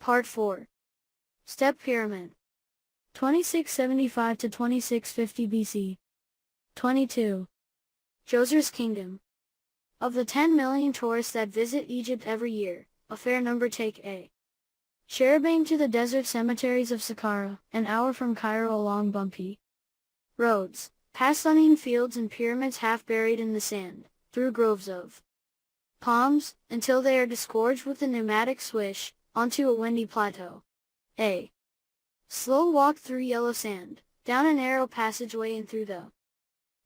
Part 4. Step Pyramid. 2675 to 2650 BC. 22. Djoser's Kingdom. Of the 10 million tourists that visit Egypt every year, a fair number take a charabanc to the desert cemeteries of Saqqara, an hour from Cairo along bumpy roads, past stunning fields and pyramids half buried in the sand, through groves of palms, until they are disgorged with a pneumatic swish, onto a windy plateau. A slow walk through yellow sand, down a narrow passageway and through the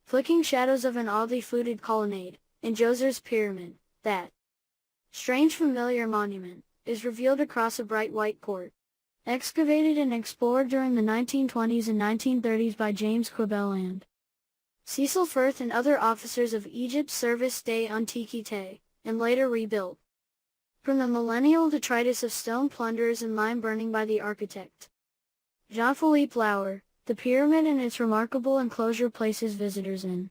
flicking shadows of an oddly fluted colonnade, in Djoser's pyramid, that strange familiar monument is revealed across a bright white court. Excavated and explored during the 1920s and 1930s by James Quibell and Cecil Firth and other officers of Egypt's Service des Antiquités, and later rebuilt from the millennial detritus of stone plunderers and lime burning by the architect Jean-Philippe Lauer, the pyramid and its remarkable enclosure places visitors in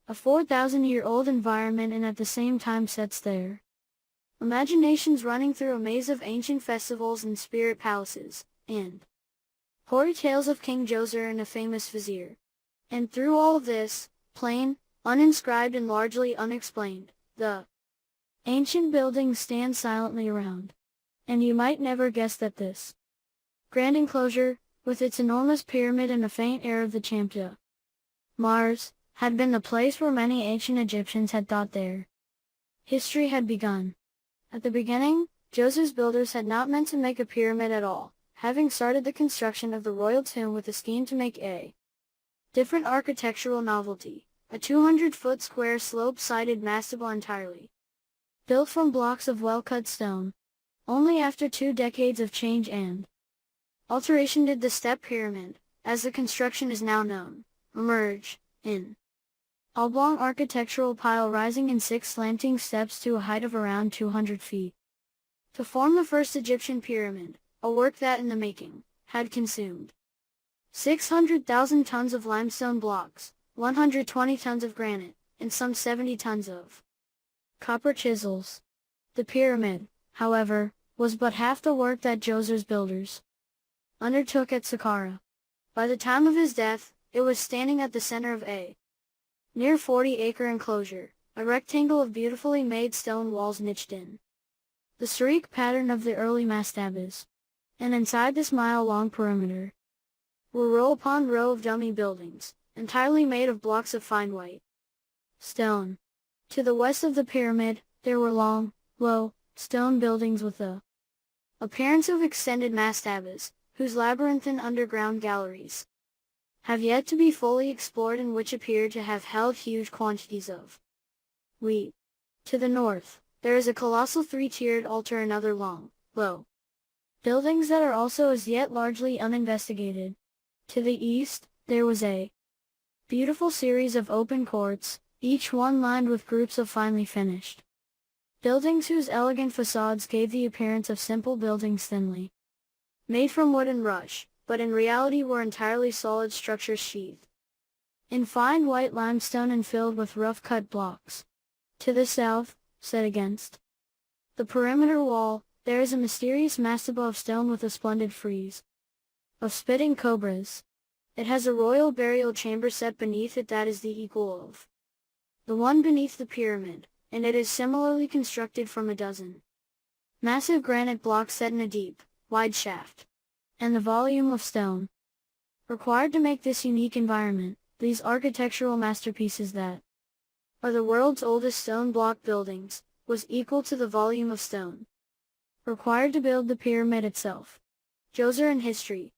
a 4,000-year-old environment and at the same time sets their imaginations running through a maze of ancient festivals and spirit palaces, and hoary tales of King Djoser and a famous vizier. And through all of this, plain, uninscribed and largely unexplained, the ancient buildings stand silently around. And you might never guess that this grand enclosure, with its enormous pyramid and a faint air of the champ de Mars, had been the place where many ancient Egyptians had thought their history had begun. At the beginning, Djoser's builders had not meant to make a pyramid at all, having started the construction of the royal tomb with a scheme to make a different architectural novelty, a 200-foot square slope-sided mastable entirely built from blocks of well-cut stone. Only after 2 decades of change and alteration did the step pyramid, as the construction is now known, emerge, in oblong architectural pile rising in 6 slanting steps to a height of around 200 feet. To form the first Egyptian pyramid, a work that in the making, had consumed 600,000 tons of limestone blocks, 120 tons of granite, and some 70 tons of copper chisels. The pyramid, however, was but half the work that Djoser's builders undertook at Saqqara. By the time of his death, it was standing at the center of a near 40-acre enclosure, a rectangle of beautifully made stone walls niched in the Syriac pattern of the early mastabas. And inside this mile-long perimeter were row upon row of dummy buildings, entirely made of blocks of fine white stone. To the west of the pyramid, there were long, low, stone buildings with the appearance of extended mastabas, whose labyrinthine underground galleries have yet to be fully explored and which appear to have held huge quantities of wheat. To the north, there is a colossal 3-tiered altar and other long, low buildings that are also as yet largely uninvestigated. To the east, there was a beautiful series of open courts, each one lined with groups of finely finished buildings whose elegant facades gave the appearance of simple buildings thinly made from wood and rush, but in reality were entirely solid structures sheathed in fine white limestone and filled with rough-cut blocks. To the south, set against the perimeter wall, there is a mysterious mastaba of stone with a splendid frieze of spitting cobras. It has a royal burial chamber set beneath it that is the equal of the one beneath the pyramid, and it is similarly constructed from a dozen massive granite blocks set in a deep, wide shaft. And the volume of stone required to make this unique environment, these architectural masterpieces that are the world's oldest stone block buildings, was equal to the volume of stone required to build the pyramid itself. Djoser and history.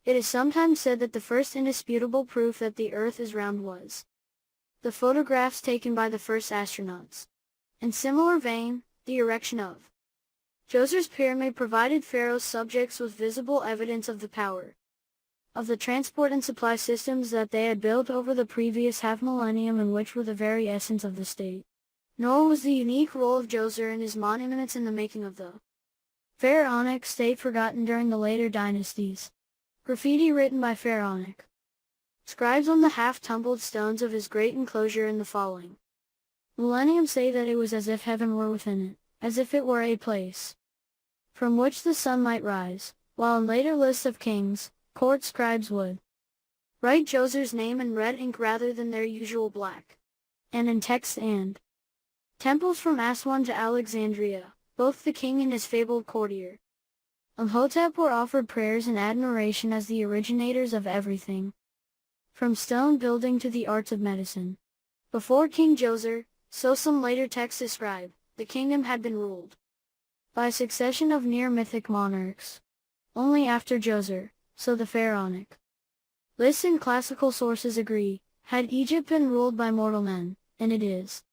It is sometimes said that the first indisputable proof that the Earth is round was the photographs taken by the first astronauts. In similar vein, the erection of Djoser's pyramid provided Pharaoh's subjects with visible evidence of the power of the transport and supply systems that they had built over the previous half-millennium and which were the very essence of the state. Nor was the unique role of Djoser and his monuments in the making of the pharaonic state forgotten during the later dynasties. Graffiti written by pharaonic scribes on the half-tumbled stones of his great enclosure in the following millennium say that it was as if heaven were within it, as if it were a place from which the sun might rise, while in later lists of kings, court scribes would write Djoser's name in red ink rather than their usual black, and in text and temples from Aswan to Alexandria, both the king and his fabled courtier Imhotep were offered prayers and admiration as the originators of everything, from stone building to the arts of medicine. Before King Djoser, so some later texts describe, the kingdom had been ruled by a succession of near-mythic monarchs. Only after Djoser, so the pharaonic lists and classical sources agree, had Egypt been ruled by mortal men, and it is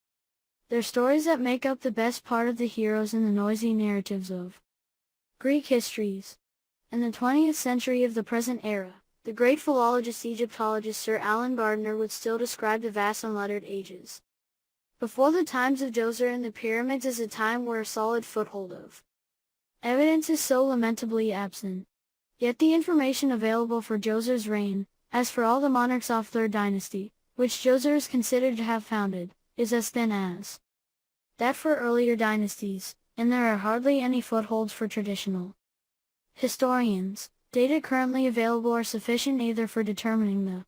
their stories that make up the best part of the heroes in the noisy narratives of Greek histories. In the 20th century of the present era, the great philologist Egyptologist Sir Alan Gardner would still describe the vast unlettered ages before the times of Djoser and the pyramids as a time where a solid foothold of evidence is so lamentably absent. Yet the information available for Djoser's reign, as for all the monarchs of Third Dynasty, which Djoser is considered to have founded, is as thin as that for earlier dynasties, and there are hardly any footholds for traditional historians. Data currently available are sufficient neither for determining the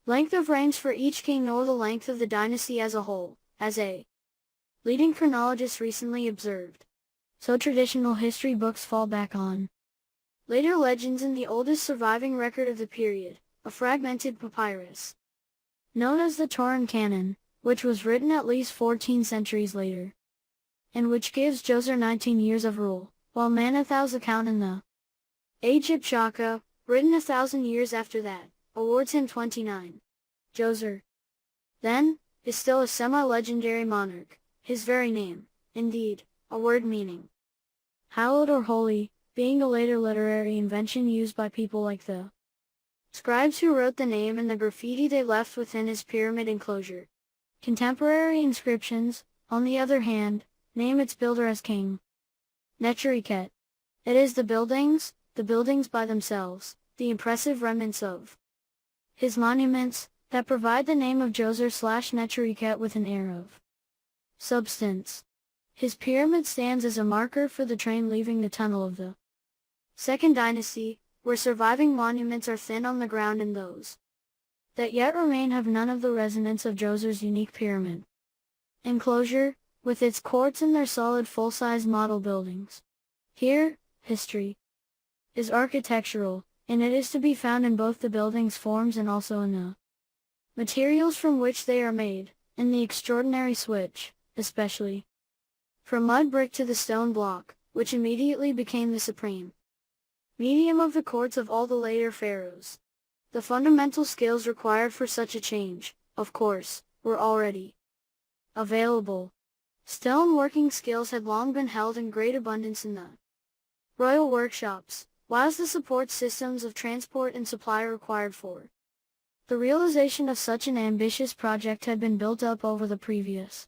length of reigns for each king nor the length of the dynasty as a whole, as a leading chronologist recently observed. So traditional history books fall back on later legends and the oldest surviving record of the period, a fragmented papyrus known as the Turin Canon, which was written at least 14 centuries later, and which gives Djoser 19 years of rule, while Manetho's account in the Egyptiaca, written 1,000 years after that, awards him 29. Djoser, then, is still a semi-legendary monarch, his very name, indeed, a word meaning hallowed or holy, being a later literary invention used by people like the scribes who wrote the name and the graffiti they left within his pyramid enclosure. Contemporary inscriptions, on the other hand, name its builder as King Netriket. It is the buildings by themselves, the impressive remnants of his monuments, that provide the name of Djoser/Netriket with an air of substance. His pyramid stands as a marker for the train leaving the tunnel of the Second Dynasty, where surviving monuments are thin on the ground and those that yet remain have none of the resonance of Djoser's unique pyramid enclosure, with its courts and their solid full-size model buildings. Here, history is architectural, and it is to be found in both the building's forms and also in the materials from which they are made, in the extraordinary switch, especially from mud brick to the stone block, which immediately became the supreme medium of the courts of all the later pharaohs. The fundamental skills required for such a change, of course, were already available. Stone working skills had long been held in great abundance in the royal workshops, whilst the support systems of transport and supply required for the realization of such an ambitious project had been built up over the previous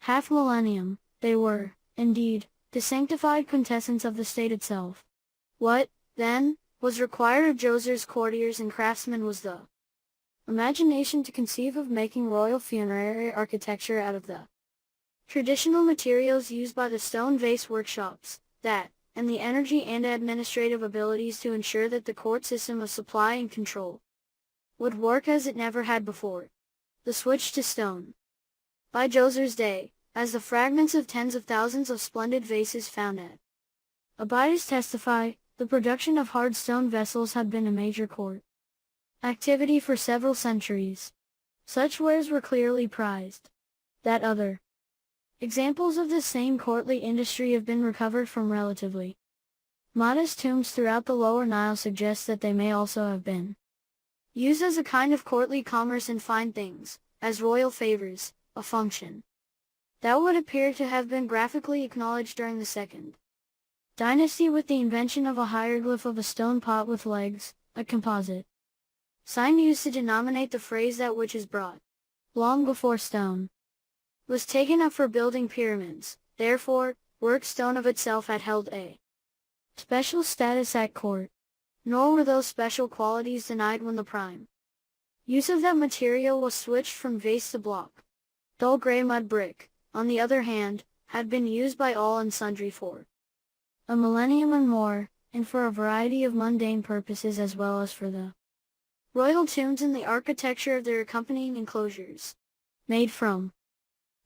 half-millennium. They were, indeed, the sanctified quintessence of the state itself. What, then, was required of Djoser's courtiers and craftsmen was the imagination to conceive of making royal funerary architecture out of the traditional materials used by the stone vase workshops, and the energy and administrative abilities to ensure that the court system of supply and control would work as it never had before. The switch to stone. By Djoser's day, as the fragments of tens of thousands of splendid vases found at Absconditus testify, the production of hard stone vessels had been a major court activity for several centuries. Such wares were clearly prized. That other examples of this same courtly industry have been recovered from relatively modest tombs throughout the lower Nile suggest that they may also have been used as a kind of courtly commerce in fine things, as royal favors, a function that would appear to have been graphically acknowledged during the Second Dynasty with the invention of a hieroglyph of a stone pot with legs, a composite sign used to denominate the phrase that which is brought long before stone was taken up for building pyramids. Therefore, work stone of itself had held a special status at court, nor were those special qualities denied when the prime use of that material was switched from vase to block. Dull grey mud brick, on the other hand, had been used by all and sundry for a millennium and more, and for a variety of mundane purposes as well as for the royal tombs and the architecture of their accompanying enclosures. Made from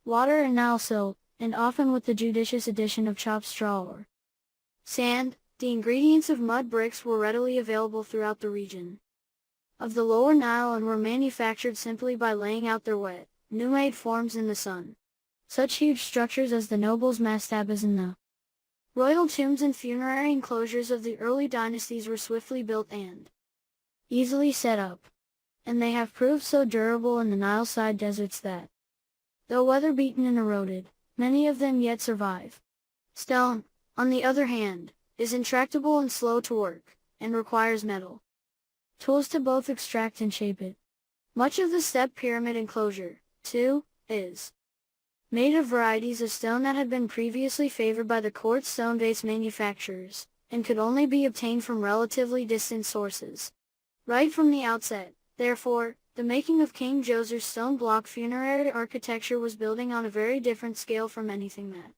water and Nile silt, and often with the judicious addition of chopped straw or sand, the ingredients of mud bricks were readily available throughout the region of the lower Nile and were manufactured simply by laying out their wet, new-made forms in the sun. Such huge structures as the nobles' mastabas and the royal tombs and funerary enclosures of the early dynasties were swiftly built and easily set up, and they have proved so durable in the Nile-side deserts that, though weather-beaten and eroded, many of them yet survive. Stone, on the other hand, is intractable and slow to work, and requires metal tools to both extract and shape it. Much of the step pyramid enclosure, too, is made of varieties of stone that had been previously favored by the quartz stone vase manufacturers, and could only be obtained from relatively distant sources. Right from the outset, therefore, the making of King Djoser's stone block funerary architecture was building on a very different scale from anything that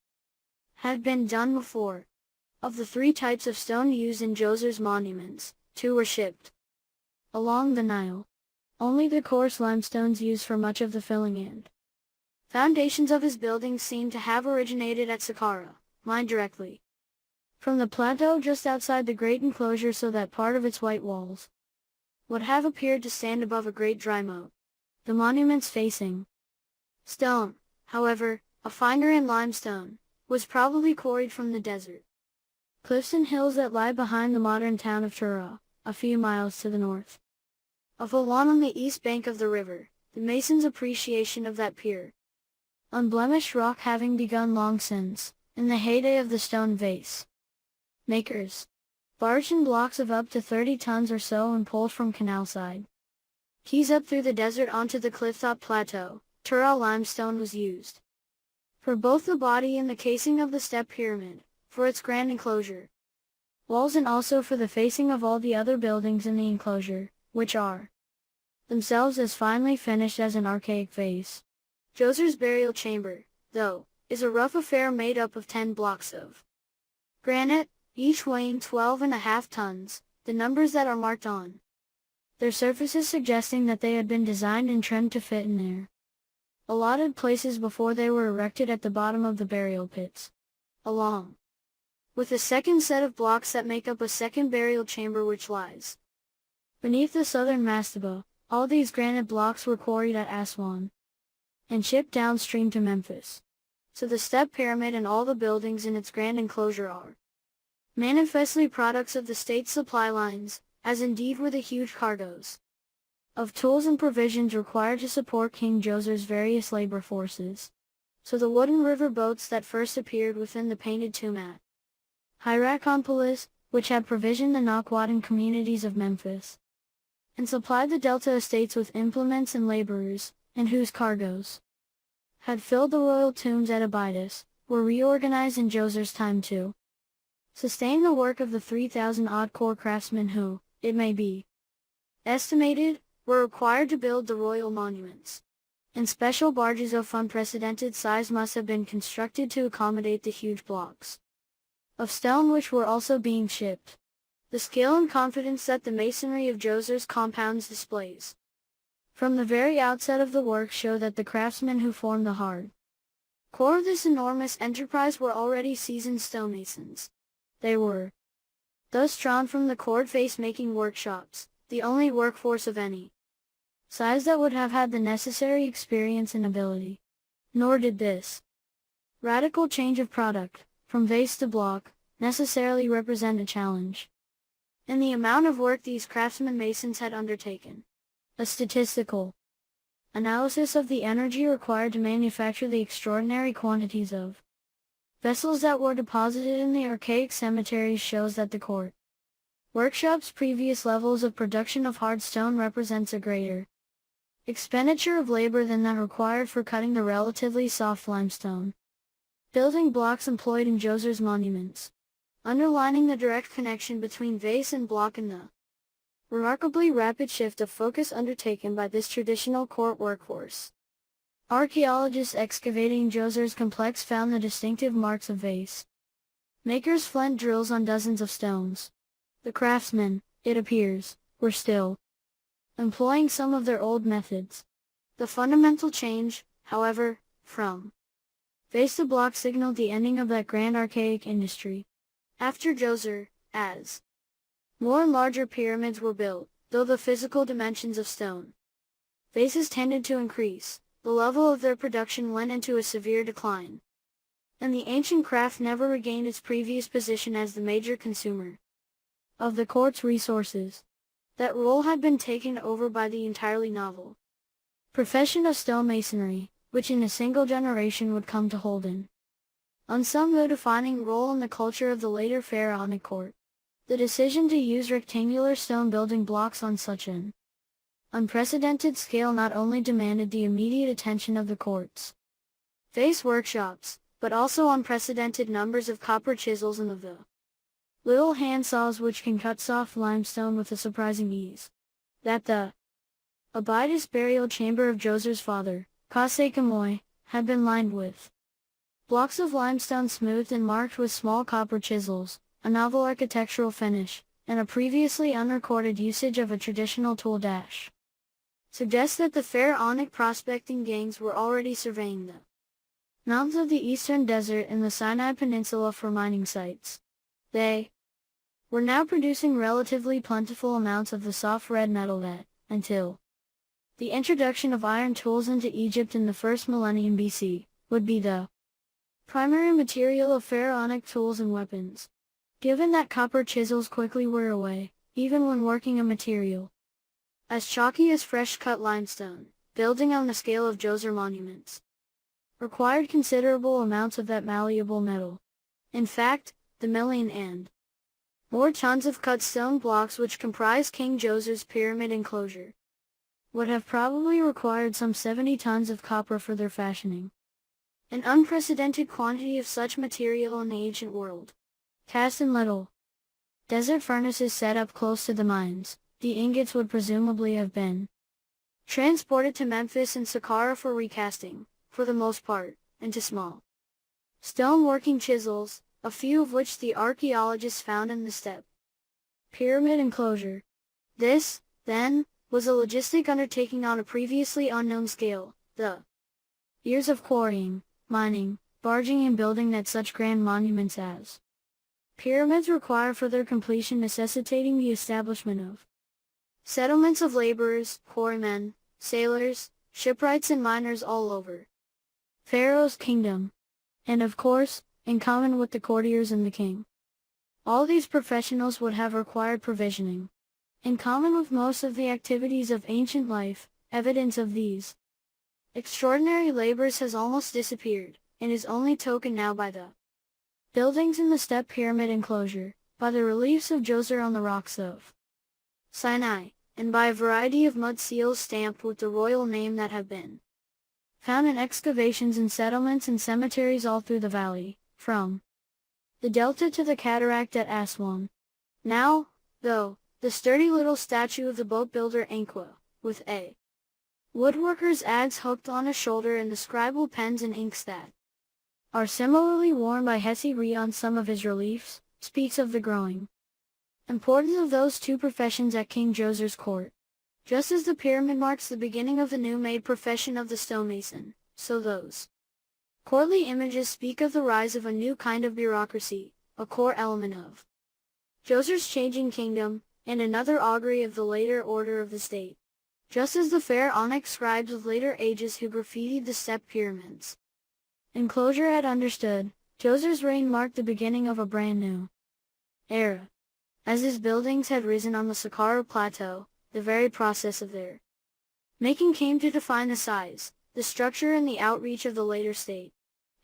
had been done before. Of the 3 types of stone used in Djoser's monuments, 2 were shipped along the Nile. Only the coarse limestones used for much of the filling and foundations of his buildings seem to have originated at Saqqara, mined directly from the plateau just outside the great enclosure, so that part of its white walls would have appeared to stand above a great dry moat. The monuments facing stone, however, a finer in limestone, was probably quarried from the desert cliffs and hills that lie behind the modern town of Tura, a few miles to the north of Awan on the east bank of the river, the mason's appreciation of that pure, unblemished rock having begun long since, in the heyday of the stone vase makers. Barged in blocks of up to 30 tons or so and pulled from canal-side quays up through the desert onto the cliff-top plateau, Tura limestone was used for both the body and the casing of the step pyramid, for its grand enclosure walls and also for the facing of all the other buildings in the enclosure, which are themselves as finely finished as an archaic vase. Djoser's burial chamber, though, is a rough affair made up of 10 blocks of granite, each weighing 12.5 tons, the numbers that are marked on their surfaces suggesting that they had been designed and trimmed to fit in their allotted places before they were erected at the bottom of the burial pits, along with a second set of blocks that make up a second burial chamber which lies beneath the southern mastaba. All these granite blocks were quarried at Aswan and shipped downstream to Memphis. So the step pyramid and all the buildings in its grand enclosure are manifestly products of the state's supply lines, as indeed were the huge cargoes of tools and provisions required to support King Djoser's various labor forces. So the wooden river boats that first appeared within the painted tomb at Hierakonpolis, which had provisioned the Nakwadan communities of Memphis and supplied the Delta estates with implements and laborers, and whose cargoes had filled the royal tombs at Abydos, were reorganized in Djoser's time to sustain the work of the 3,000-odd core craftsmen who, it may be estimated, were required to build the royal monuments. And special barges of unprecedented size must have been constructed to accommodate the huge blocks of stone which were also being shipped. The skill and confidence that the masonry of Djoser's compounds displays from the very outset of the work show that the craftsmen who formed the hard core of this enormous enterprise were already seasoned stonemasons. They were thus drawn from the cord face-making workshops, the only workforce of any size that would have had the necessary experience and ability. Nor did this radical change of product, from vase to block, necessarily represent a challenge in the amount of work these craftsmen masons had undertaken. A statistical analysis of the energy required to manufacture the extraordinary quantities of vessels that were deposited in the archaic cemeteries shows that the court workshop's previous levels of production of hard stone represents a greater expenditure of labor than that required for cutting the relatively soft limestone building blocks employed in Djoser's monuments, underlining the direct connection between vase and block and the remarkably rapid shift of focus undertaken by this traditional court workforce. Archaeologists excavating Djoser's complex found the distinctive marks of vase Makers flint drills on dozens of stones. The craftsmen, it appears, were still employing some of their old methods. The fundamental change, however, from vase to block signaled the ending of that grand archaic industry. After Djoser, as more and larger pyramids were built, though the physical dimensions of stone vases tended to increase, the level of their production went into a severe decline, and the ancient craft never regained its previous position as the major consumer of the court's resources. That role had been taken over by the entirely novel profession of stonemasonry, which in a single generation would come to hold an unsung though defining role in the culture of the later pharaonic court. The decision to use rectangular stone building blocks on such an unprecedented scale not only demanded the immediate attention of the court's vase workshops, but also unprecedented numbers of copper chisels and of the little hand saws which can cut soft limestone with a surprising ease. That the Absconditus burial chamber of Djoser's father, Khase had been lined with blocks of limestone smoothed and marked with small copper chisels, a novel architectural finish, and a previously unrecorded usage of a traditional tool dash, suggests that the pharaonic prospecting gangs were already surveying the mountains of the eastern desert and the Sinai Peninsula for mining sites. They were now producing relatively plentiful amounts of the soft red metal that, until the introduction of iron tools into Egypt in the first millennium BC, would be the primary material of pharaonic tools and weapons. Given that copper chisels quickly wear away, even when working a material as chalky as fresh-cut limestone, building on the scale of Djoser monuments required considerable amounts of that malleable metal. In fact, the million and more tons of cut stone blocks which comprise King Djoser's pyramid enclosure would have probably required some 70 tons of copper for their fashioning. An unprecedented quantity of such material in the ancient world. Cast in little desert furnaces set up close to the mines, the ingots would presumably have been transported to Memphis and Saqqara for recasting, for the most part, into small stone working chisels, a few of which the archaeologists found in the step pyramid enclosure. This, then, was a logistic undertaking on a previously unknown scale. The years of quarrying, mining, barging and building that such grand monuments as pyramids require for their completion, necessitating the establishment of settlements of laborers, quarrymen, sailors, shipwrights and miners all over Pharaoh's kingdom, and of course, in common with the courtiers and the king. All these professionals would have required provisioning. In common with most of the activities of ancient life, evidence of these extraordinary labors has almost disappeared, and is only tokened now by the buildings in the step pyramid enclosure, by the reliefs of Djoser on the rocks of Sinai, and by a variety of mud seals stamped with the royal name that have been found in excavations in settlements and cemeteries all through the valley, from the delta to the cataract at Aswan. Now, though, the sturdy little statue of the boat builder Anqua, with a woodworker's adze hooked on his shoulder and the scribal pens and inks that are similarly worn by Hesi Re on some of his reliefs, speaks of the growing importance of those two professions at King Djoser's court. Just as the pyramid marks the beginning of the new-made profession of the stonemason, so those courtly images speak of the rise of a new kind of bureaucracy, a core element of Djoser's changing kingdom, and another augury of the later order of the state. Just as the pharaonic scribes of later ages who graffitied the step pyramids enclosure had understood, Djoser's reign marked the beginning of a brand new era. As his buildings had risen on the Saqqara plateau, the very process of their making came to define the size, the structure and the outreach of the later state.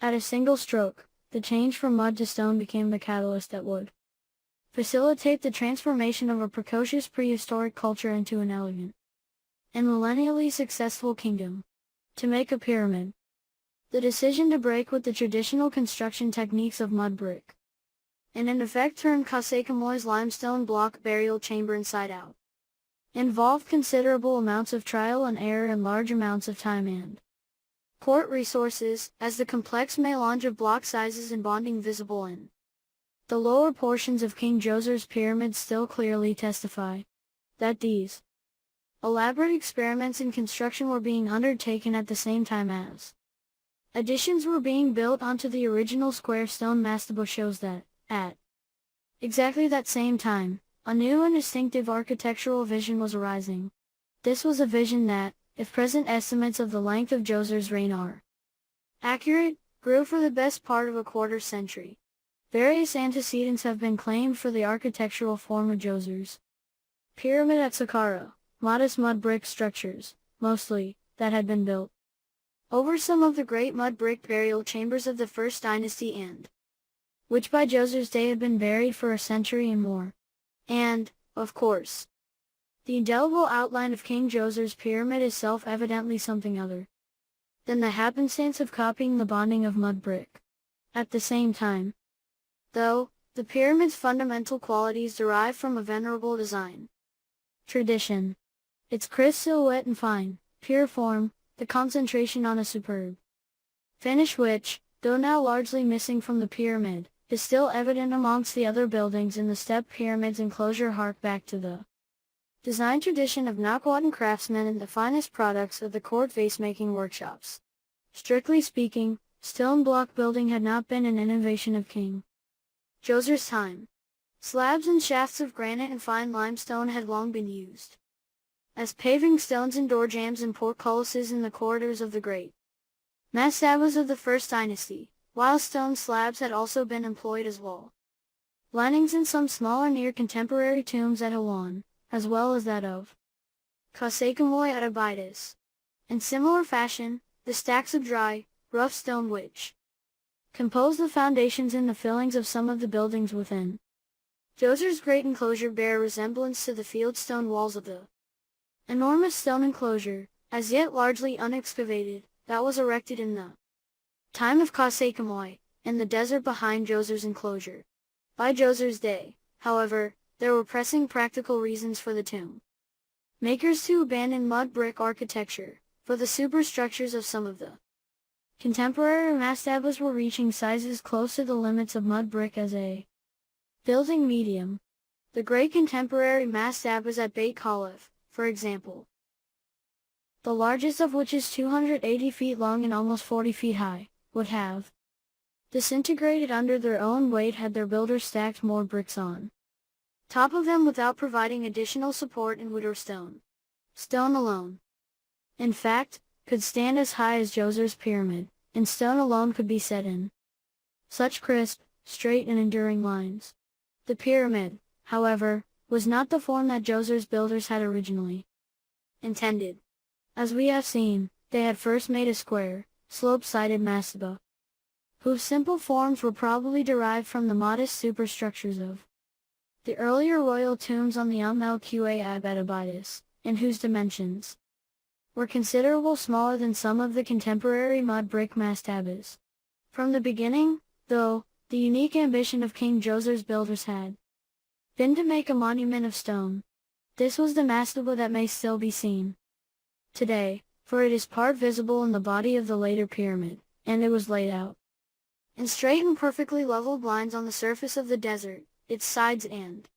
At a single stroke, the change from mud to stone became the catalyst that would facilitate the transformation of a precocious prehistoric culture into an elegant and millennially successful kingdom. To make a pyramid. The decision to break with the traditional construction techniques of mud brick, and in effect turn Khase limestone block burial chamber inside out, involved considerable amounts of trial and error and large amounts of time and court resources, as the complex melange of block sizes and bonding visible in The lower portions of King Djoser's pyramid still clearly testify that these elaborate experiments in construction were being undertaken at the same time as additions were being built onto the original square stone mastaba. Shows that, at exactly that same time, a new and distinctive architectural vision was arising. This was a vision that, if present estimates of the length of Djoser's reign are accurate, grew for the best part of a quarter century. Various antecedents have been claimed for the architectural form of Djoser's pyramid at Saqqara, modest mud brick structures, mostly, that had been built over some of the great mud brick burial chambers of the First Dynasty and which by Djoser's day had been buried for a century and more. And, of course, the indelible outline of King Djoser's pyramid is self-evidently something other than the happenstance of copying the bonding of mud brick. At the same time, though, the pyramid's fundamental qualities derive from a venerable design tradition. Its crisp silhouette and fine, pure form, the concentration on a superb finish which, though now largely missing from the pyramid, is still evident amongst the other buildings in the step pyramid's enclosure hark back to the design tradition of Nahuatl craftsmen and the finest products of the court vase-making workshops. Strictly speaking, stone block building had not been an innovation of King Djoser's time. Slabs and shafts of granite and fine limestone had long been used as paving stones and door jambs and portcullises in the corridors of the great mastabas of the First Dynasty, while stone slabs had also been employed as wall linings in some smaller near-contemporary tombs at Hawan, as well as that of Kasekamoi at Abydos. In similar fashion, the stacks of dry, rough stone which compose the foundations and the fillings of some of the buildings within Djoser's great enclosure bear resemblance to the fieldstone walls of the enormous stone enclosure, as yet largely unexcavated, that was erected in the time of Kasekamoi, in the desert behind Djoser's enclosure. By Djoser's day, however, there were pressing practical reasons for the tomb makers to abandon mud brick architecture, for the superstructures of some of the contemporary mastabas were reaching sizes close to the limits of mud brick as a building medium. The great contemporary mastabas at Beit Khalif, for example, the largest of which is 280 feet long and almost 40 feet high, would have disintegrated under their own weight had their builders stacked more bricks on top of them without providing additional support in wood or stone. Stone alone, in fact, could stand as high as Djoser's pyramid, and stone alone could be set in such crisp, straight and enduring lines. The pyramid, however, was not the form that Djoser's builders had originally intended. As we have seen, they had first made a square, slope-sided mastaba, whose simple forms were probably derived from the modest superstructures of the earlier royal tombs on the el-Qab at Abydos, and whose dimensions were considerable smaller than some of the contemporary mud brick mastabas. From the beginning, though, the unique ambition of King Djoser's builders had been to make a monument of stone. This was the mastaba that may still be seen today, for it is part visible in the body of the later pyramid, and it was laid out in straight and perfectly leveled lines on the surface of the desert, its sides and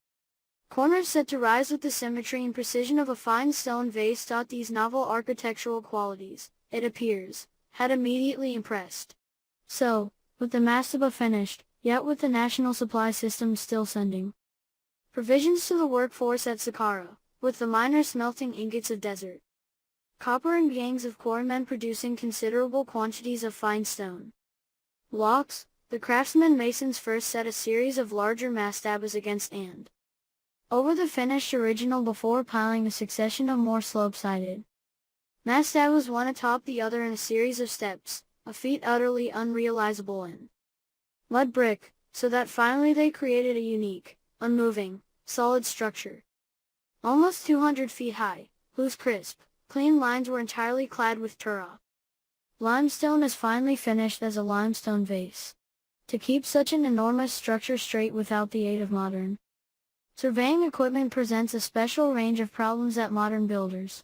corners set to rise with the symmetry and precision of a fine stone vase. These novel architectural qualities, it appears, had immediately impressed. So, with the mastaba finished, yet with the national supply system still sending provisions to the workforce at Saqqara, with the miners smelting ingots of desert copper and gangs of quarrymen producing considerable quantities of fine stone blocks, the craftsmen masons first set a series of larger mastabas against and over the finished original before piling a succession of more slope-sided mastabas one atop the other in a series of steps, a feat utterly unrealizable in mud brick, so that finally they created a unique, unmoving, solid structure, almost 200 feet high, whose crisp, clean lines were entirely clad with tura limestone as finely finished as a limestone vase. To keep such an enormous structure straight without the aid of modern surveying equipment presents a special range of problems that modern builders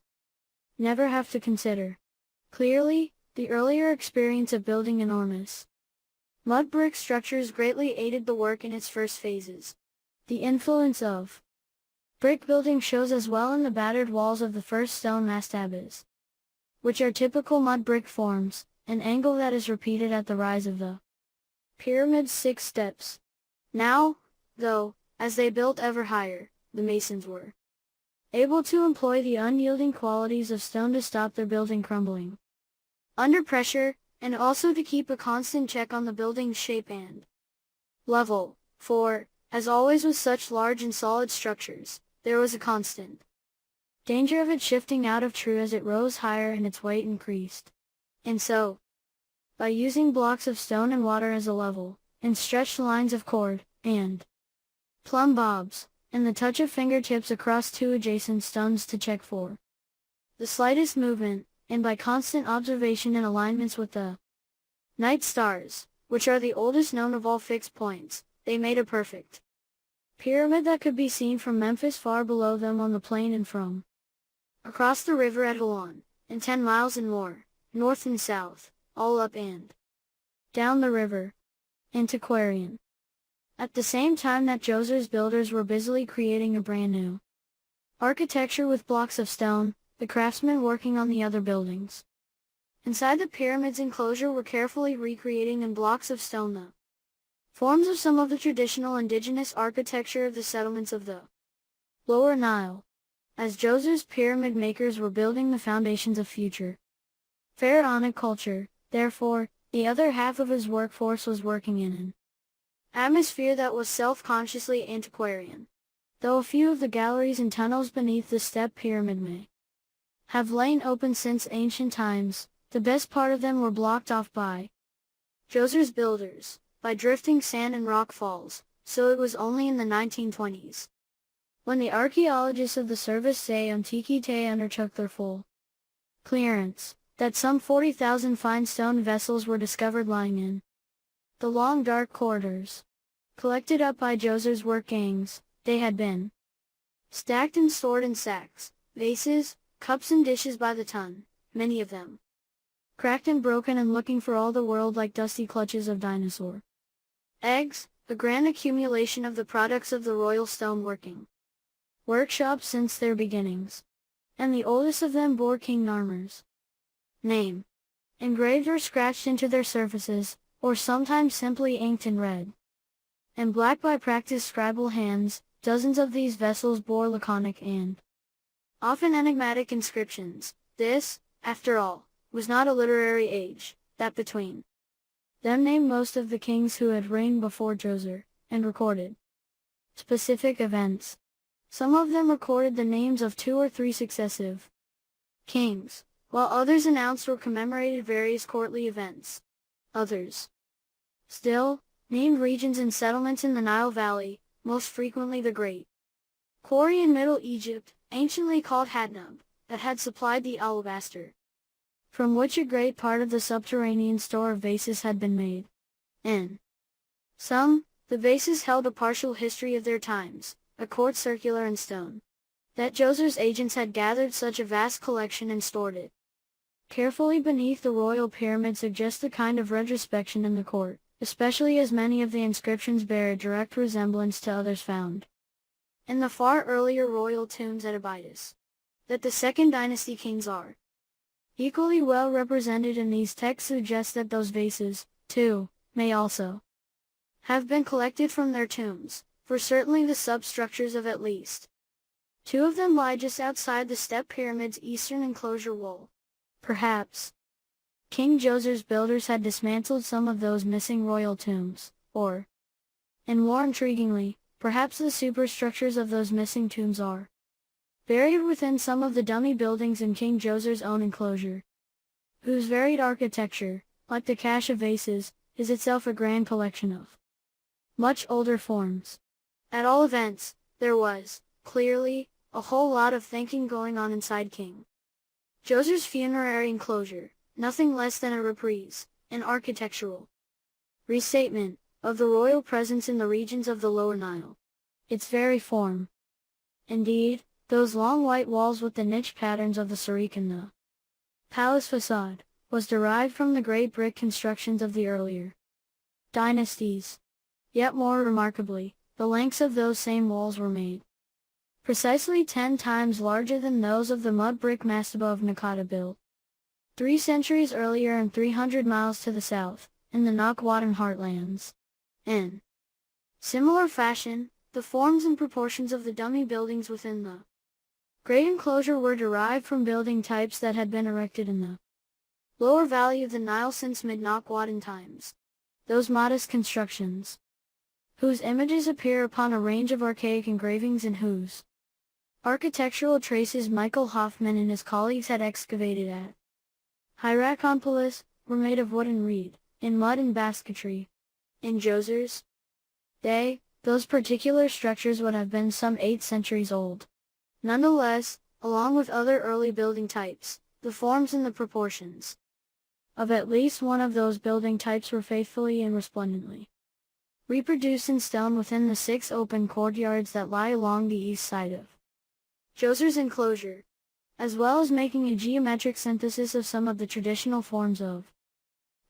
never have to consider. Clearly, the earlier experience of building enormous Mud brick structures greatly aided the work in its first phases. The influence of brick building shows as well in the battered walls of the first stone mastabas, which are typical mud brick forms, an angle that is repeated at the rise of the pyramid's 6 steps. Now, though, as they built ever higher, the masons were able to employ the unyielding qualities of stone to stop their building crumbling under pressure, and also to keep a constant check on the building's shape and level, for, as always with such large and solid structures, there was a constant danger of it shifting out of true as it rose higher and its weight increased. And so, by using blocks of stone and water as a level, and stretched lines of cord, and plumb bobs, and the touch of fingertips across 2 adjacent stones to check for the slightest movement, and by constant observation and alignments with the night stars, which are the oldest known of all fixed points, they made a perfect pyramid that could be seen from Memphis far below them on the plain and from across the river at Holon, and 10 miles and more, north and south, all up and down the river. Antiquarian. At the same time that Djoser's builders were busily creating a brand new architecture with blocks of stone, the craftsmen working on the other buildings inside the pyramid's enclosure were carefully recreating in blocks of stone the forms of some of the traditional indigenous architecture of the settlements of the Lower Nile. As Djoser's pyramid makers were building the foundations of future pharaonic culture, therefore, the other half of his workforce was working in an atmosphere that was self-consciously antiquarian. Though a few of the galleries and tunnels beneath the step pyramid may have lain open since ancient times, the best part of them were blocked off by Djoser's builders, by drifting sand and rock falls, so it was only in the 1920s, when the archaeologists of the Service des Antiquités undertook their full clearance, that some 40,000 fine stone vessels were discovered lying in the long dark corridors. Collected up by Djoser's work gangs, they had been stacked and stored in sacks, vases, cups and dishes by the ton, many of them cracked and broken and looking for all the world like dusty clutches of dinosaur eggs, a grand accumulation of the products of the royal stoneworking workshops since their beginnings. And the oldest of them bore King Narmer's name engraved or scratched into their surfaces, or sometimes simply inked in red and black by practiced scribal hands. Dozens of these vessels bore laconic and often enigmatic inscriptions. This, after all, was not a literary age, that between them named most of the kings who had reigned before Djoser, and recorded specific events. Some of them recorded the names of 2 or 3 successive kings, while others announced or commemorated various courtly events. Others still named regions and settlements in the Nile Valley, most frequently the Great Quarry in Middle Egypt, anciently called Hadnub, that had supplied the alabaster, from which a great part of the subterranean store of vases had been made. In some, the vases held a partial history of their times, a court circular in stone. That Djoser's agents had gathered such a vast collection and stored it carefully beneath the royal pyramid suggests the kind of retrospection in the court, especially as many of the inscriptions bear a direct resemblance to others found in the far earlier royal tombs at Abydos. That the Second Dynasty kings are equally well represented in these texts suggests that those vases, too, may also have been collected from their tombs, for certainly the substructures of at least 2 of them lie just outside the step pyramid's eastern enclosure wall. Perhaps King Djoser's builders had dismantled some of those missing royal tombs, or, and more intriguingly, perhaps the superstructures of those missing tombs are buried within some of the dummy buildings in King Djoser's own enclosure, whose varied architecture, like the cache of vases, is itself a grand collection of much older forms. At all events, there was, clearly, a whole lot of thinking going on inside King Djoser's funerary enclosure, nothing less than a reprise, an architectural restatement, of the royal presence in the regions of the Lower Nile. Its very form. Indeed, those long white walls with the niche patterns of the Sarik in the palace facade, was derived from the great brick constructions of the earlier dynasties. Yet more remarkably, the lengths of those same walls were made precisely 10 times larger than those of the mud brick mastaba of Naqada built 3 centuries earlier and 300 miles to the south, in the Nakwadan heartlands. In similar fashion, the forms and proportions of the dummy buildings within the great enclosure were derived from building types that had been erected in the lower valley of the Nile since mid-Nakwadan times. Those modest constructions, whose images appear upon a range of archaic engravings and whose architectural traces Michael Hoffman and his colleagues had excavated at Hierakonpolis, were made of wood and reed, in mud and basketry. In Djoser's day, those particular structures would have been some 8 centuries old. Nonetheless, along with other early building types, the forms and the proportions of at least one of those building types were faithfully and resplendently reproduced in stone within the 6 open courtyards that lie along the east side of Djoser's enclosure, as well as making a geometric synthesis of some of the traditional forms of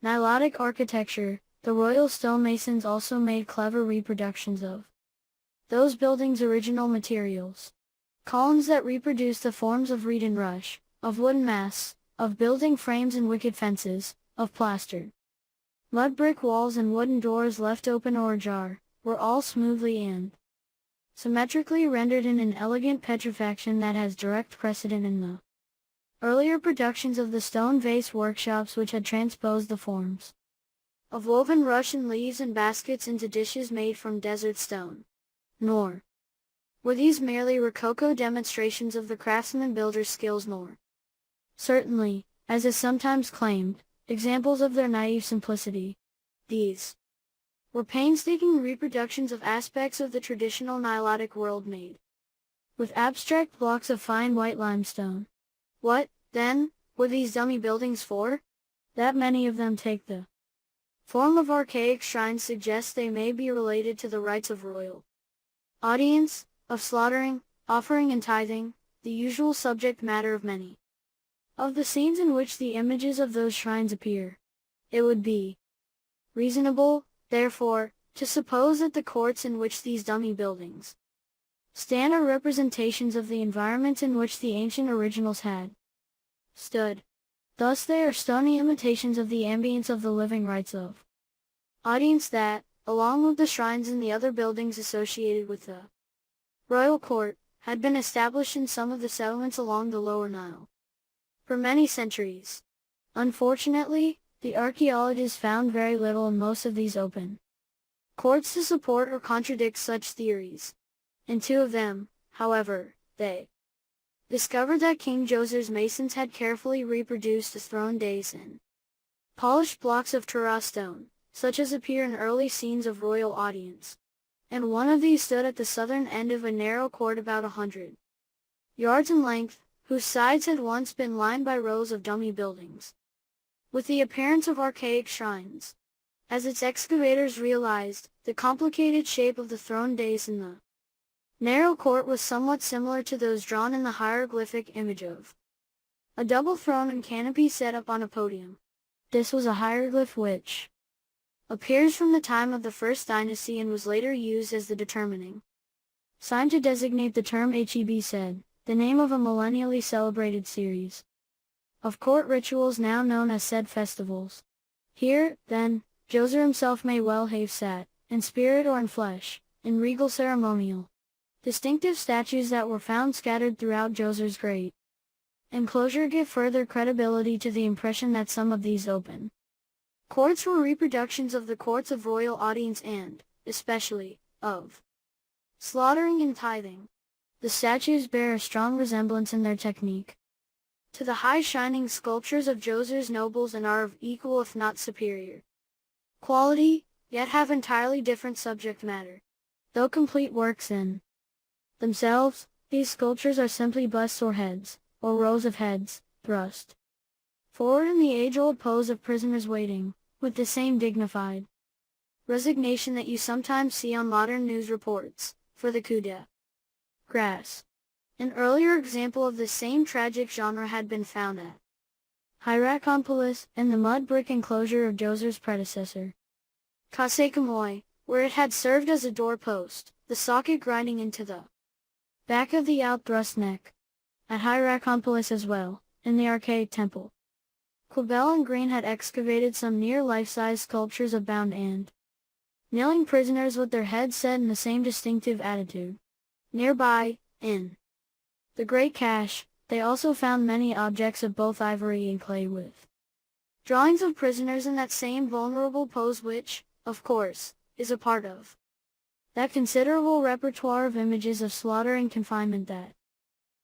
Nilotic architecture. The royal stonemasons also made clever reproductions of those buildings' original materials. Columns that reproduced the forms of reed and rush, of wooden masts, of building frames and wicket fences, of plastered mud brick walls and wooden doors left open or ajar, were all smoothly and symmetrically rendered in an elegant petrifaction that has direct precedent in the earlier productions of the stone vase workshops which had transposed the forms of woven rush and leaves and baskets into dishes made from desert stone. Nor were these merely rococo demonstrations of the craftsman-builder's skills, nor certainly, as is sometimes claimed, examples of their naive simplicity. These were painstaking reproductions of aspects of the traditional Nilotic world made with abstract blocks of fine white limestone. What, then, were these dummy buildings for? That many of them take the form of archaic shrines suggests they may be related to the rites of royal audience, of slaughtering, offering and tithing, the usual subject matter of many of the scenes in which the images of those shrines appear. It would be reasonable, therefore, to suppose that the courts in which these dummy buildings stand are representations of the environments in which the ancient originals had stood. Thus they are stony imitations of the ambience of the living rites of audience that, along with the shrines and the other buildings associated with the royal court, had been established in some of the settlements along the lower Nile for many centuries. Unfortunately, the archaeologists found very little in most of these open courts to support or contradict such theories. In 2 of them, however, they discovered that King Djoser's masons had carefully reproduced the throne dais in polished blocks of Tara stone, such as appear in early scenes of royal audience. And one of these stood at the southern end of a narrow court about 100 yards in length, whose sides had once been lined by rows of dummy buildings with the appearance of archaic shrines. As its excavators realized, the complicated shape of the throne dais in the narrow court was somewhat similar to those drawn in the hieroglyphic image of a double throne and canopy set up on a podium. This was a hieroglyph which appears from the time of the first dynasty and was later used as the determining sign to designate the term Heb, the name of a millennially celebrated series of court rituals now known as said festivals. Here, then, Djoser himself may well have sat, in spirit or in flesh, in regal ceremonial distinctive statues that were found scattered throughout Djoser's great enclosure give further credibility to the impression that some of these open courts were reproductions of the courts of royal audience and, especially, of slaughtering and tithing. The statues bear a strong resemblance in their technique to the high shining sculptures of Djoser's nobles and are of equal if not superior quality, yet have entirely different subject matter. Though complete works in themselves, these sculptures are simply busts or heads, or rows of heads, thrust forward in the age-old pose of prisoners waiting, with the same dignified resignation that you sometimes see on modern news reports, for the coup d'grace. An earlier example of the same tragic genre had been found at Hierakonpolis, in the mud brick enclosure of Djoser's predecessor. Kasekamoi, where it had served as a doorpost, the socket grinding into the back of the out-thrust neck. At Hierakonpolis as well, in the archaic temple. Quibel and Green had excavated some near life-size sculptures of bound and kneeling prisoners with their heads set in the same distinctive attitude. Nearby, in the Great Cache, they also found many objects of both ivory and clay with drawings of prisoners in that same vulnerable pose which, of course, is a part of that considerable repertoire of images of slaughter and confinement that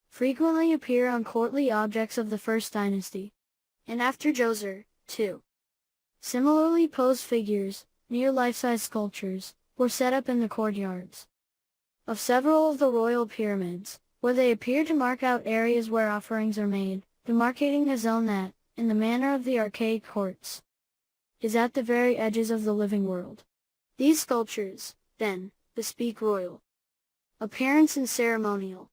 frequently appear on courtly objects of the First Dynasty. And after Djoser, too. Similarly posed figures, near life-size sculptures, were set up in the courtyards of several of the royal pyramids, where they appear to mark out areas where offerings are made, demarcating a zone that, in the manner of the archaic courts, is at the very edges of the living world. These sculptures, then, bespeak royal appearance and ceremonial.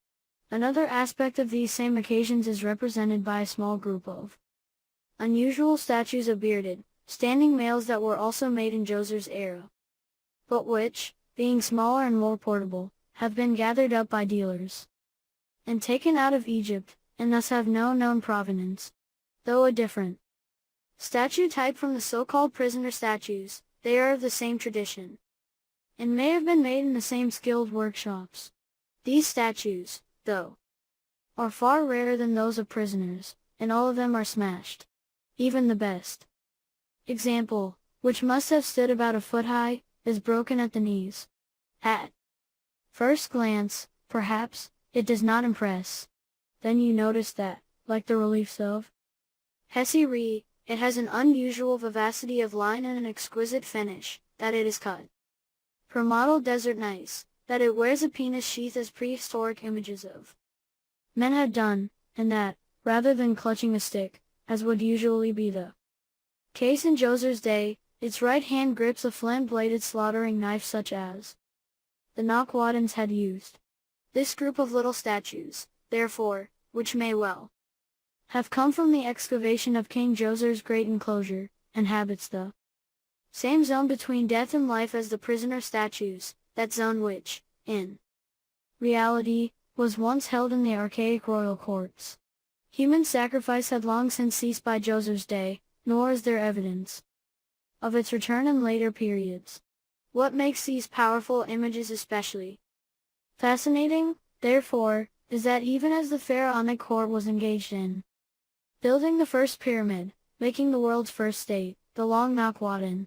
Another aspect of these same occasions is represented by a small group of unusual statues of bearded, standing males that were also made in Djoser's era, but which, being smaller and more portable, have been gathered up by dealers and taken out of Egypt, and thus have no known provenance. Though a different statue type from the so-called prisoner statues, they are of the same tradition, and may have been made in the same skilled workshops. These statues, though, are far rarer than those of prisoners, and all of them are smashed. Even the best example, which must have stood about a foot high, is broken at the knees. At first glance, perhaps, it does not impress. Then you notice that, like the reliefs of HistoryThe, it has an unusual vivacity of line and an exquisite finish, that it is cut per model desert nice, that it wears a penis sheath as prehistoric images of men had done, and that, rather than clutching a stick, as would usually be the case in Djoser's day, its right hand grips a flint-bladed slaughtering knife such as the Nakwadans had used. This group of little statues, therefore, which may well have come from the excavation of King Djoser's great enclosure, inhabits the same zone between death and life as the prisoner statues, that zone which, in reality, was once held in the archaic royal courts. Human sacrifice had long since ceased by Djoser's day, nor is there evidence of its return in later periods. What makes these powerful images especially fascinating, therefore, is that even as the pharaonic court was engaged in building the first pyramid, making the world's first state, the long Nakwadan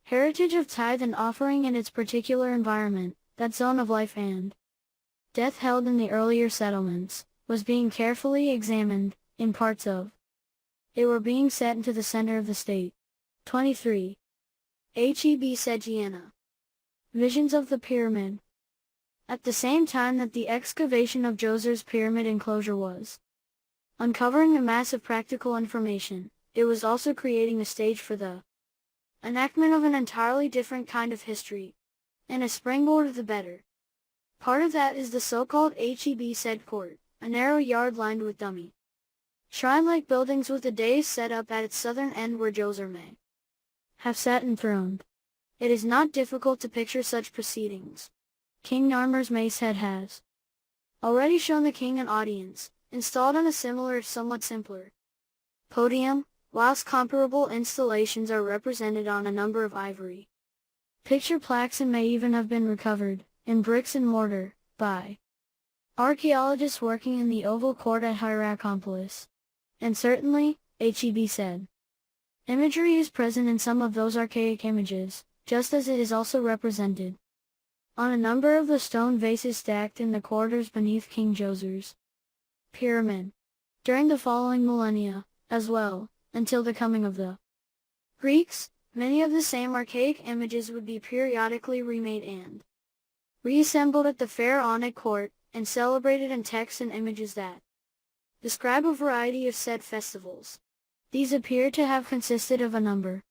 heritage of tithe and offering in its particular environment, that zone of life and death held in the earlier settlements, was being carefully examined, in parts of it were being set into the center of the state. 23. Sediana. Visions of the Pyramid. At the same time that the excavation of Djoser's pyramid enclosure was uncovering a mass of practical information, it was also creating a stage for the enactment of an entirely different kind of history, and a springboard of the better. Part of that is the so-called Sed court, a narrow yard lined with dummy shrine-like buildings with a dais set up at its southern end where Djoser may have sat enthroned. It is not difficult to picture such proceedings. King Narmer's mace head has already shown the king an audience, installed on a similar if somewhat simpler podium, whilst comparable installations are represented on a number of ivory picture plaques and may even have been recovered, in bricks and mortar, by archaeologists working in the Oval Court at Hierakonpolis. And certainly, said, imagery is present in some of those archaic images, just as it is also represented on a number of the stone vases stacked in the corridors beneath King Djoser's pyramid. During the following millennia, as well, until the coming of the Greeks, many of the same archaic images would be periodically remade and reassembled at the pharaonic court, and celebrated in texts and images that describe a variety of said festivals. These appear to have consisted of a number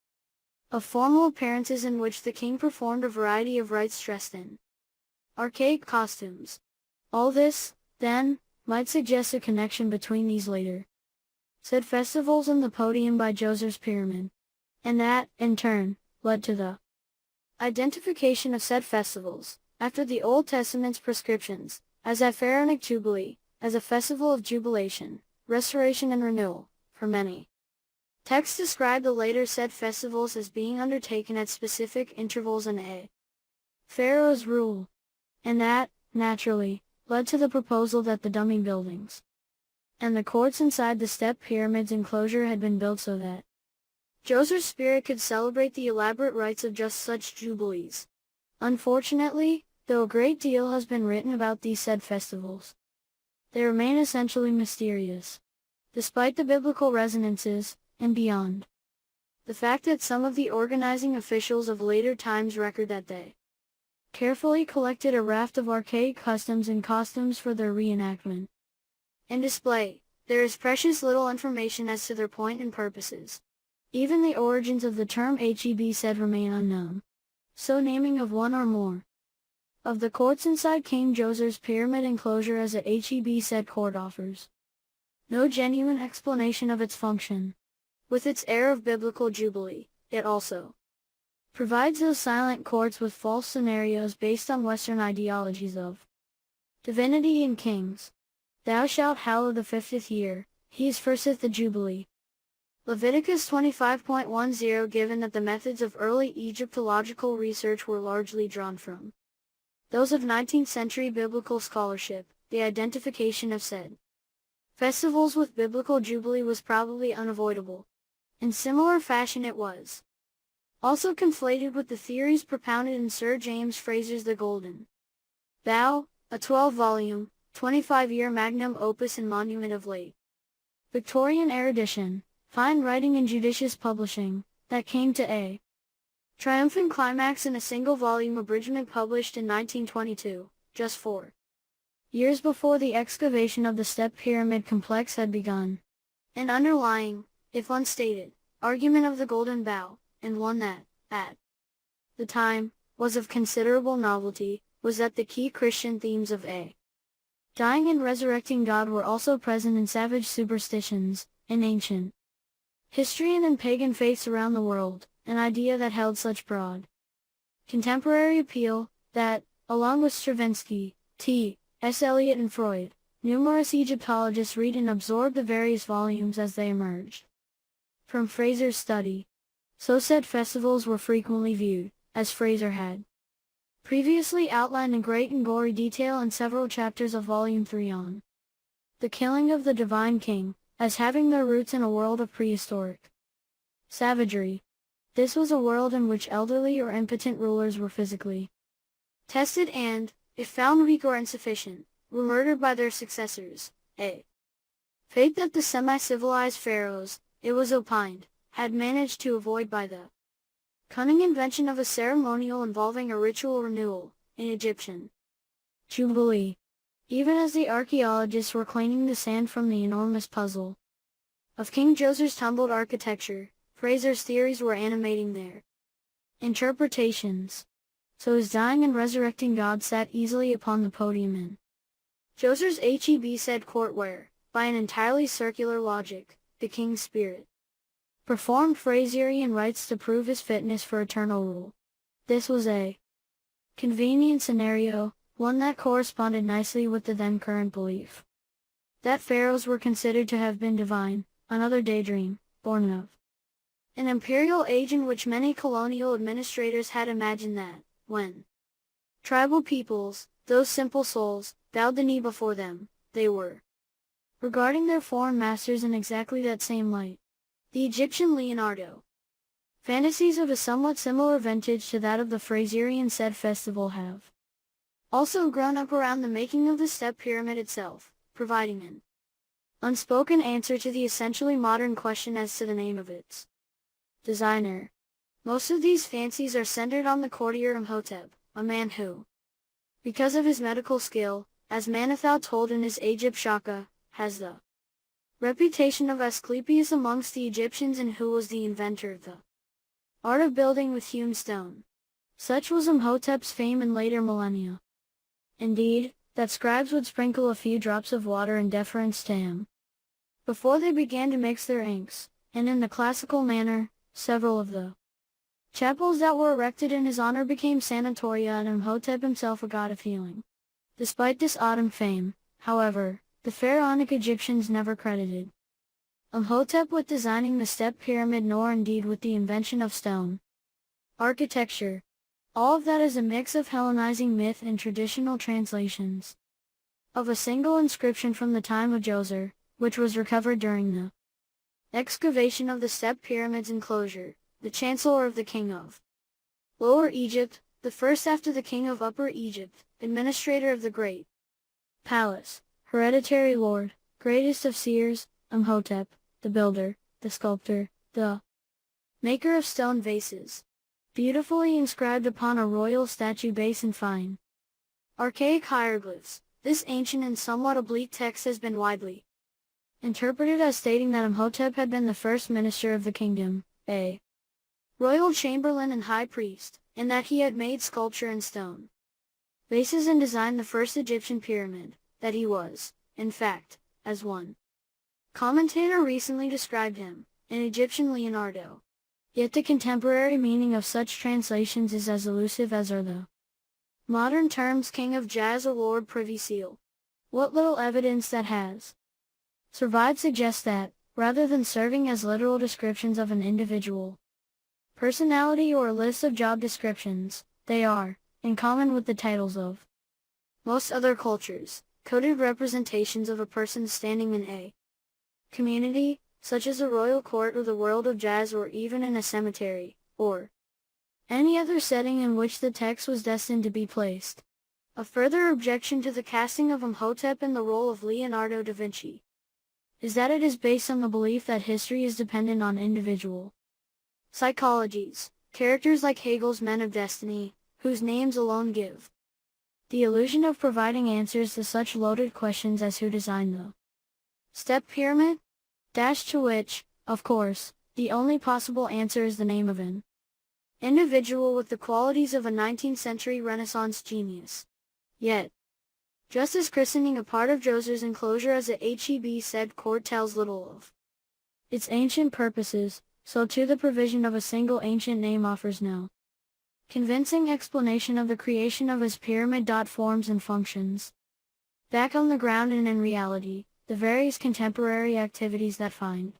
of formal appearances in which the king performed a variety of rites dressed in archaic costumes. All this, then, might suggest a connection between these later said festivals and the podium by Djoser's pyramid, and that, in turn, led to the Identification of said festivals, after the Old Testament's prescriptions, as a pharaonic jubilee, as a festival of jubilation, restoration and renewal, for many. Texts describe the later said festivals as being undertaken at specific intervals in a pharaoh's rule, and that, naturally, led to the proposal that the dummy buildings and the courts inside the step pyramid's enclosure had been built so that Djoser's spirit could celebrate the elaborate rites of just such jubilees. Unfortunately, though a great deal has been written about these said festivals, they remain essentially mysterious, despite the biblical resonances, and beyond. The fact that some of the organizing officials of later times record that they carefully collected a raft of archaic customs and costumes for their reenactment and display, there is precious little information as to their point and purposes. Even the origins of the term heb said remain unknown. So naming of one or more of the courts inside King Djoser's pyramid enclosure as a heb said court offers no genuine explanation of its function. With its air of biblical jubilee, it also provides those silent courts with false scenarios based on Western ideologies of divinity and kings. Thou shalt hallow the 50th year, he is firsteth the Jubilee. Leviticus 25.10. Given that the methods of early Egyptological research were largely drawn from those of 19th century biblical scholarship, the identification of said festivals with biblical jubilee was probably unavoidable. In similar fashion it was also conflated with the theories propounded in Sir James Fraser's The Golden Bough, a 12-volume, 25-year magnum opus and monument of late Victorian erudition, fine writing and judicious publishing, that came to a triumphant climax in a single-volume abridgment published in 1922, just 4 years before the excavation of the Step Pyramid complex had begun. An underlying, if unstated, argument of the Golden Bough, and one that, at the time, was of considerable novelty, was that the key Christian themes of a dying and resurrecting God were also present in savage superstitions, in ancient history and in pagan faiths around the world, an idea that held such broad contemporary appeal, that, along with Stravinsky, T.S. Eliot and Freud, numerous Egyptologists read and absorb the various volumes as they emerged from Fraser's study. So said festivals were frequently viewed, as Fraser had previously outlined in great and gory detail in several chapters of Volume 3 on the killing of the divine king, as having their roots in a world of prehistoric savagery. This was a world in which elderly or impotent rulers were physically tested and, if found weak or insufficient, were murdered by their successors, a fate that the semi-civilized pharaohs, it was opined, had managed to avoid by the cunning invention of a ceremonial involving a ritual renewal, in Egyptian Jubilee. Even as the archaeologists were cleaning the sand from the enormous puzzle of King Djoser's tumbled architecture, Fraser's theories were animating their interpretations. So his dying and resurrecting God sat easily upon the podium in Djoser's heb said court where, by an entirely circular logic, the king's spirit performed Fraserian rites to prove his fitness for eternal rule. This was a convenient scenario, one that corresponded nicely with the then current belief that pharaohs were considered to have been divine, another daydream, born of an imperial age in which many colonial administrators had imagined that, when tribal peoples, those simple souls, bowed the knee before them, they were regarding their foreign masters in exactly that same light. The Egyptian Leonardo. Fantasies of a somewhat similar vintage to that of the Fraserian said festival have also grown up around the making of the step pyramid itself, providing an unspoken answer to the essentially modern question as to the name of its designer. Most of these fancies are centered on the courtier Imhotep, a man who, because of his medical skill, as Manetho told in his Egypt Shaka, has the reputation of Asclepius amongst the Egyptians and who was the inventor of the art of building with hewn stone. Such was Imhotep's fame in later millennia. Indeed, that scribes would sprinkle a few drops of water in deference to him before they began to mix their inks, and in the classical manner, several of the Chapels that were erected in his honor became sanatoria and Imhotep himself a god of healing. Despite this autumn fame, however, the pharaonic Egyptians never credited Imhotep with designing the step pyramid nor indeed with the invention of stone architecture. All of that is a mix of Hellenizing myth and traditional translations of a single inscription from the time of Djoser, which was recovered during the excavation of the step pyramid's enclosure, the chancellor of the king of Lower Egypt, the first after the king of Upper Egypt, administrator of the great palace, hereditary lord, greatest of seers, Imhotep, the builder, the sculptor, the maker of stone vases, beautifully inscribed upon a royal statue base in fine archaic hieroglyphs. This ancient and somewhat oblique text has been widely interpreted as stating that Imhotep had been the first minister of the kingdom, a royal chamberlain and high priest, and that he had made sculpture in stone vases and designed the first Egyptian pyramid, that he was, in fact, as one commentator recently described him, an Egyptian Leonardo. Yet the contemporary meaning of such translations is as elusive as are the modern terms king of jazz or lord privy seal. What little evidence that has survived suggests that, rather than serving as literal descriptions of an individual personality or a list of job descriptions, they are, in common with the titles of most other cultures, coded representations of a person's standing in a community, such as a royal court or the world of jazz or even in a cemetery, or any other setting in which the text was destined to be placed. A further objection to the casting of Imhotep in the role of Leonardo da Vinci is that it is based on the belief that history is dependent on individual psychologies, characters like Hegel's Men of Destiny, whose names alone give the illusion of providing answers to such loaded questions as who designed the step pyramid? To which, of course, the only possible answer is the name of an individual with the qualities of a 19th century Renaissance genius. Yet, just as christening a part of Djoser's enclosure as a Heb court tells little of its ancient purposes, so too the provision of a single ancient name offers no convincing explanation of the creation of his pyramid. Forms and functions. Back on the ground and in reality, the various contemporary activities that find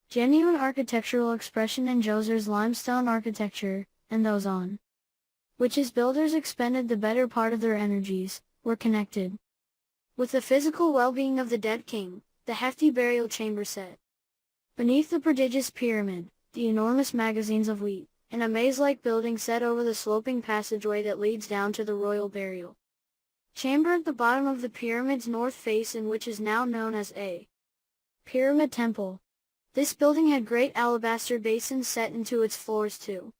genuine architectural expression in Djoser's limestone architecture, and those on which his builders expended the better part of their energies, were connected with the physical well-being of the dead king, the hefty burial chamber set beneath the prodigious pyramid, the enormous magazines of wheat, and a maze-like building set over the sloping passageway that leads down to the royal burial chamber at the bottom of the pyramid's north face, and which is now known as a pyramid temple. This building had great alabaster basins set into its floors to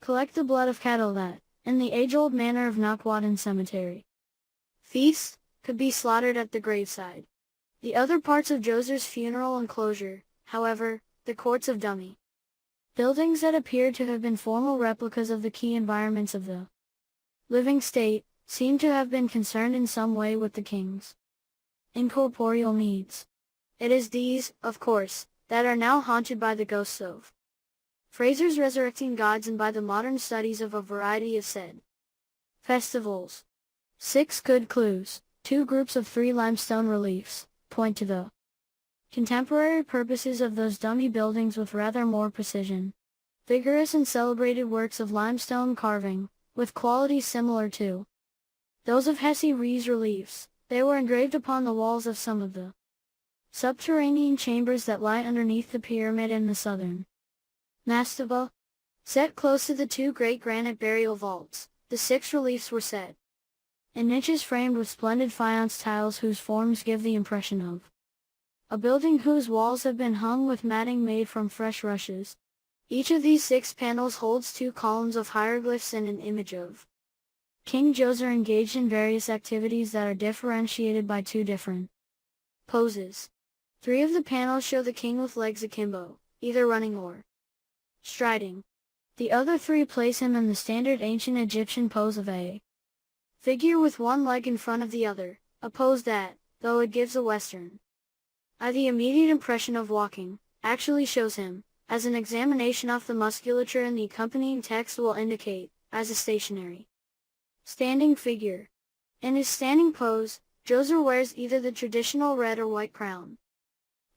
collect the blood of cattle that, in the age-old manner of Nakwadan cemetery feast, could be slaughtered at the graveside. The other parts of Djoser's funeral enclosure, however, the courts of dummy buildings that appeared to have been formal replicas of the key environments of the living state, seem to have been concerned in some way with the king's incorporeal needs. It is these, of course, that are now haunted by the ghosts of Fraser's resurrecting gods and by the modern studies of a variety of said festivals. 6 good clues. 2 groups of 3 limestone reliefs point to the contemporary purposes of those dummy buildings with rather more precision. Vigorous and celebrated works of limestone carving, with qualities similar to those of Hesse-Rees reliefs. They were engraved upon the walls of some of the subterranean chambers that lie underneath the pyramid in the southern mastaba. Set close to the 2 great granite burial vaults, the 6 reliefs were set in niches framed with splendid faience tiles whose forms give the impression of a building whose walls have been hung with matting made from fresh rushes. Each of these 6 panels holds 2 columns of hieroglyphs and an image of King Djoser engaged in various activities that are differentiated by 2 different poses. 3 of the panels show the king with legs akimbo, either running or striding. The other 3 place him in the standard ancient Egyptian pose of a figure with one leg in front of the other, a pose that, though it gives a Western the immediate impression of walking, actually shows him, as an examination of the musculature in the accompanying text will indicate, as a stationary standing figure. In his standing pose, Djoser wears either the traditional red or white crown,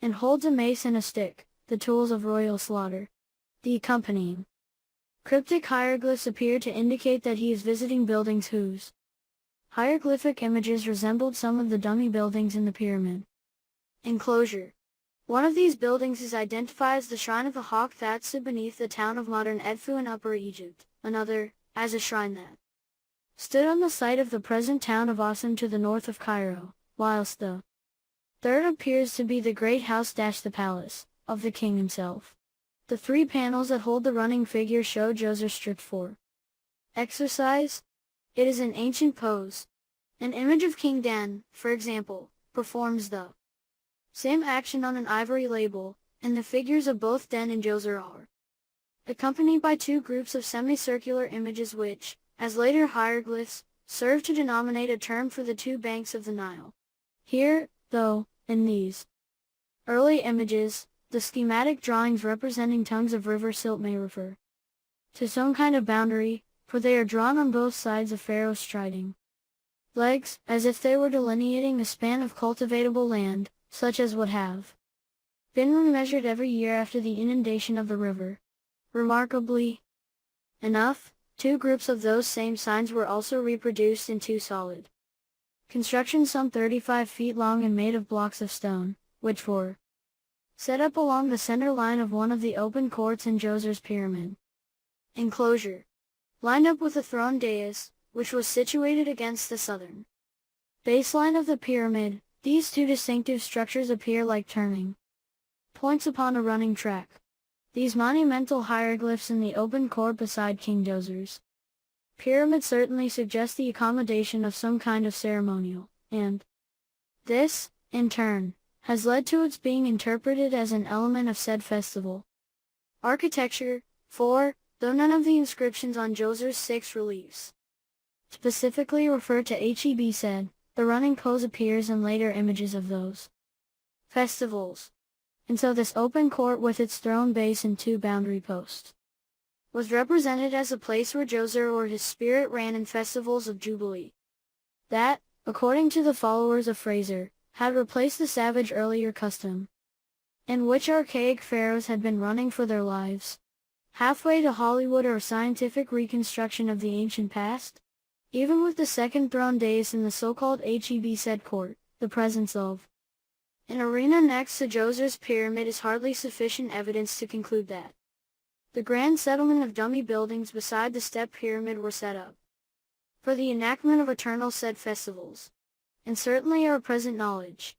and holds a mace and a stick, the tools of royal slaughter. The accompanying cryptic hieroglyphs appear to indicate that he is visiting buildings whose hieroglyphic images resembled some of the dummy buildings in the pyramid enclosure. One of these buildings is identified as the Shrine of the Hawk that stood beneath the town of modern Edfu in Upper Egypt, another, as a shrine that stood on the site of the present town of Awsim to the north of Cairo, whilst the third appears to be the great house-the palace, of the king himself. The three panels that hold the running figure show Djoser stripped for exercise. It is an ancient pose. An image of King Dan, for example, performs the same action on an ivory label, and the figures of both Dan and Djoser are accompanied by two groups of semicircular images which, as later hieroglyphs, serve to denominate a term for the two banks of the Nile. Here, though, in these early images, the schematic drawings representing tongues of river silt may refer to some kind of boundary, for they are drawn on both sides of Pharaoh's striding legs, as if they were delineating a span of cultivatable land, such as would have been remeasured every year after the inundation of the river. Remarkably enough, two groups of those same signs were also reproduced in two solid constructions some 35 feet long and made of blocks of stone, which were set up along the center line of one of the open courts in Djoser's pyramid enclosure, lined up with the throne dais, which was situated against the southern baseline of the pyramid. These two distinctive structures appear like turning points upon a running track. These monumental hieroglyphs in the open court beside King Djoser's pyramid certainly suggest the accommodation of some kind of ceremonial, and this, in turn, has led to its being interpreted as an element of said festival architecture. For, though none of the inscriptions on Djoser's 6 reliefs specifically refer to Heb, the running pose appears in later images of those festivals. And so this open court with its throne base and two boundary posts was represented as a place where Djoser or his spirit ran in festivals of Jubilee. That, according to the followers of Fraser, had replaced the savage earlier custom, in which archaic pharaohs had been running for their lives. Halfway to Hollywood or scientific reconstruction of the ancient past? Even with the second throne dais in the so-called Heb court, the presence of an arena next to Djoser's pyramid is hardly sufficient evidence to conclude that the grand settlement of dummy buildings beside the step pyramid were set up for the enactment of eternal said festivals. And certainly our present knowledge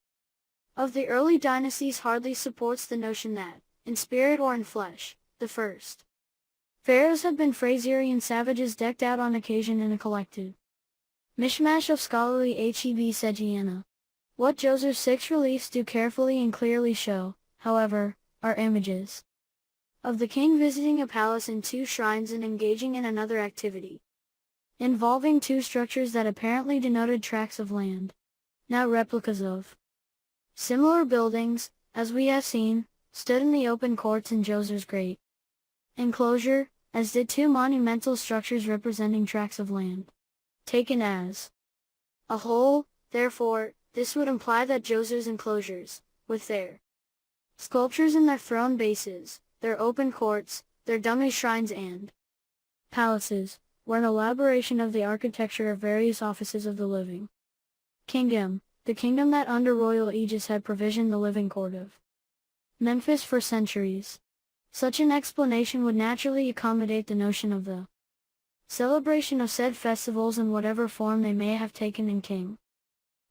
of the early dynasties hardly supports the notion that, in spirit or in flesh, the first pharaohs had been Fraserian savages decked out on occasion in a collected mishmash of scholarly Heb Sediana. What Djoser's 6 reliefs do carefully and clearly show, however, are images of the king visiting a palace and two shrines and engaging in another activity, involving two structures that apparently denoted tracts of land, now replicas of similar buildings, as we have seen, stood in the open courts in Djoser's great enclosure, as did two monumental structures representing tracts of land. Taken as a whole, therefore, this would imply that Djoser's enclosures, with their sculptures in their throne bases, their open courts, their dummy shrines and palaces, were an elaboration of the architecture of various offices of the living kingdom, the kingdom that under royal aegis had provisioned the living court of Memphis for centuries. Such an explanation would naturally accommodate the notion of the celebration of said festivals in whatever form they may have taken in King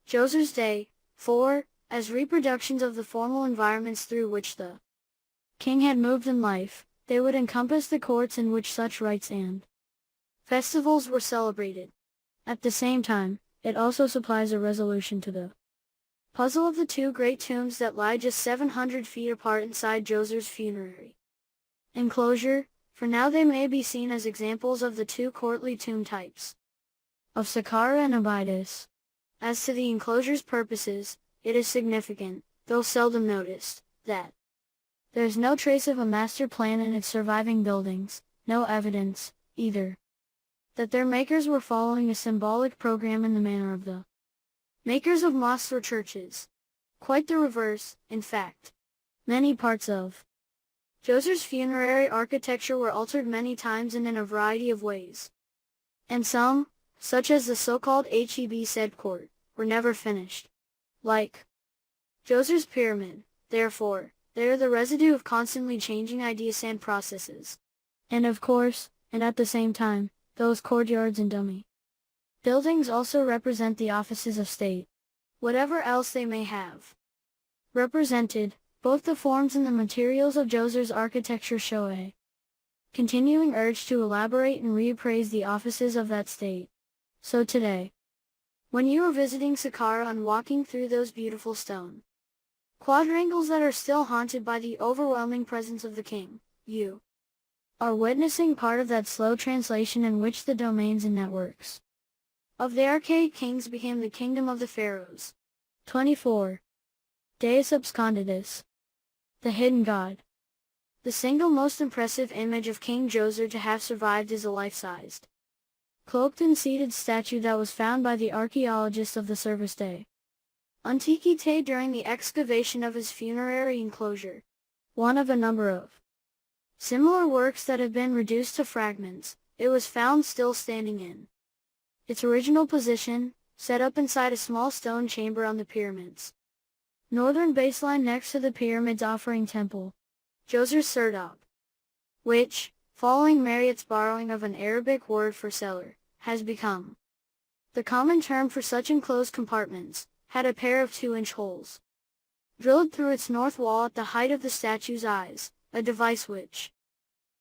Djoser's day, for, as reproductions of the formal environments through which the king had moved in life, they would encompass the courts in which such rites and festivals were celebrated. At the same time, it also supplies a resolution to the puzzle of the two great tombs that lie just 700 feet apart inside Djoser's funerary enclosure, for now they may be seen as examples of the two courtly tomb types of Saqqara and Abydos. As to the enclosure's purposes, it is significant, though seldom noticed, that There is no trace of a master plan in its surviving buildings, no evidence, either, that their makers were following a symbolic program in the manner of the makers of mosques or churches. Quite the reverse, in fact. Many parts of Djoser's funerary architecture were altered many times and in a variety of ways. And some, such as the so-called Heb court, were never finished. Like Djoser's pyramid, therefore, they are the residue of constantly changing ideas and processes. And of course, and at the same time, those courtyards and dummy buildings also represent the offices of state. Whatever else they may have represented, both the forms and the materials of Djoser's architecture show a continuing urge to elaborate and reappraise the offices of that state. So today, when you are visiting Saqqara and walking through those beautiful stone quadrangles that are still haunted by the overwhelming presence of the king, you are witnessing part of that slow translation in which the domains and networks of the archaic kings became the kingdom of the pharaohs. 24. Deus Absconditus, the hidden god. The single most impressive image of King Djoser to have survived is a life-sized, cloaked and seated statue that was found by the archaeologists of the StoneTo Antiquarian during the excavation of his funerary enclosure, one of a number of similar works that have been reduced to fragments. It was found still standing in its original position, set up inside a small stone chamber on the pyramid's northern baseline next to the pyramid's offering temple, Djoser's serdab, which, following Marriott's borrowing of an Arabic word for cellar, has become the common term for such enclosed compartments, had a pair of 2-inch holes drilled through its north wall at the height of the statue's eyes, a device which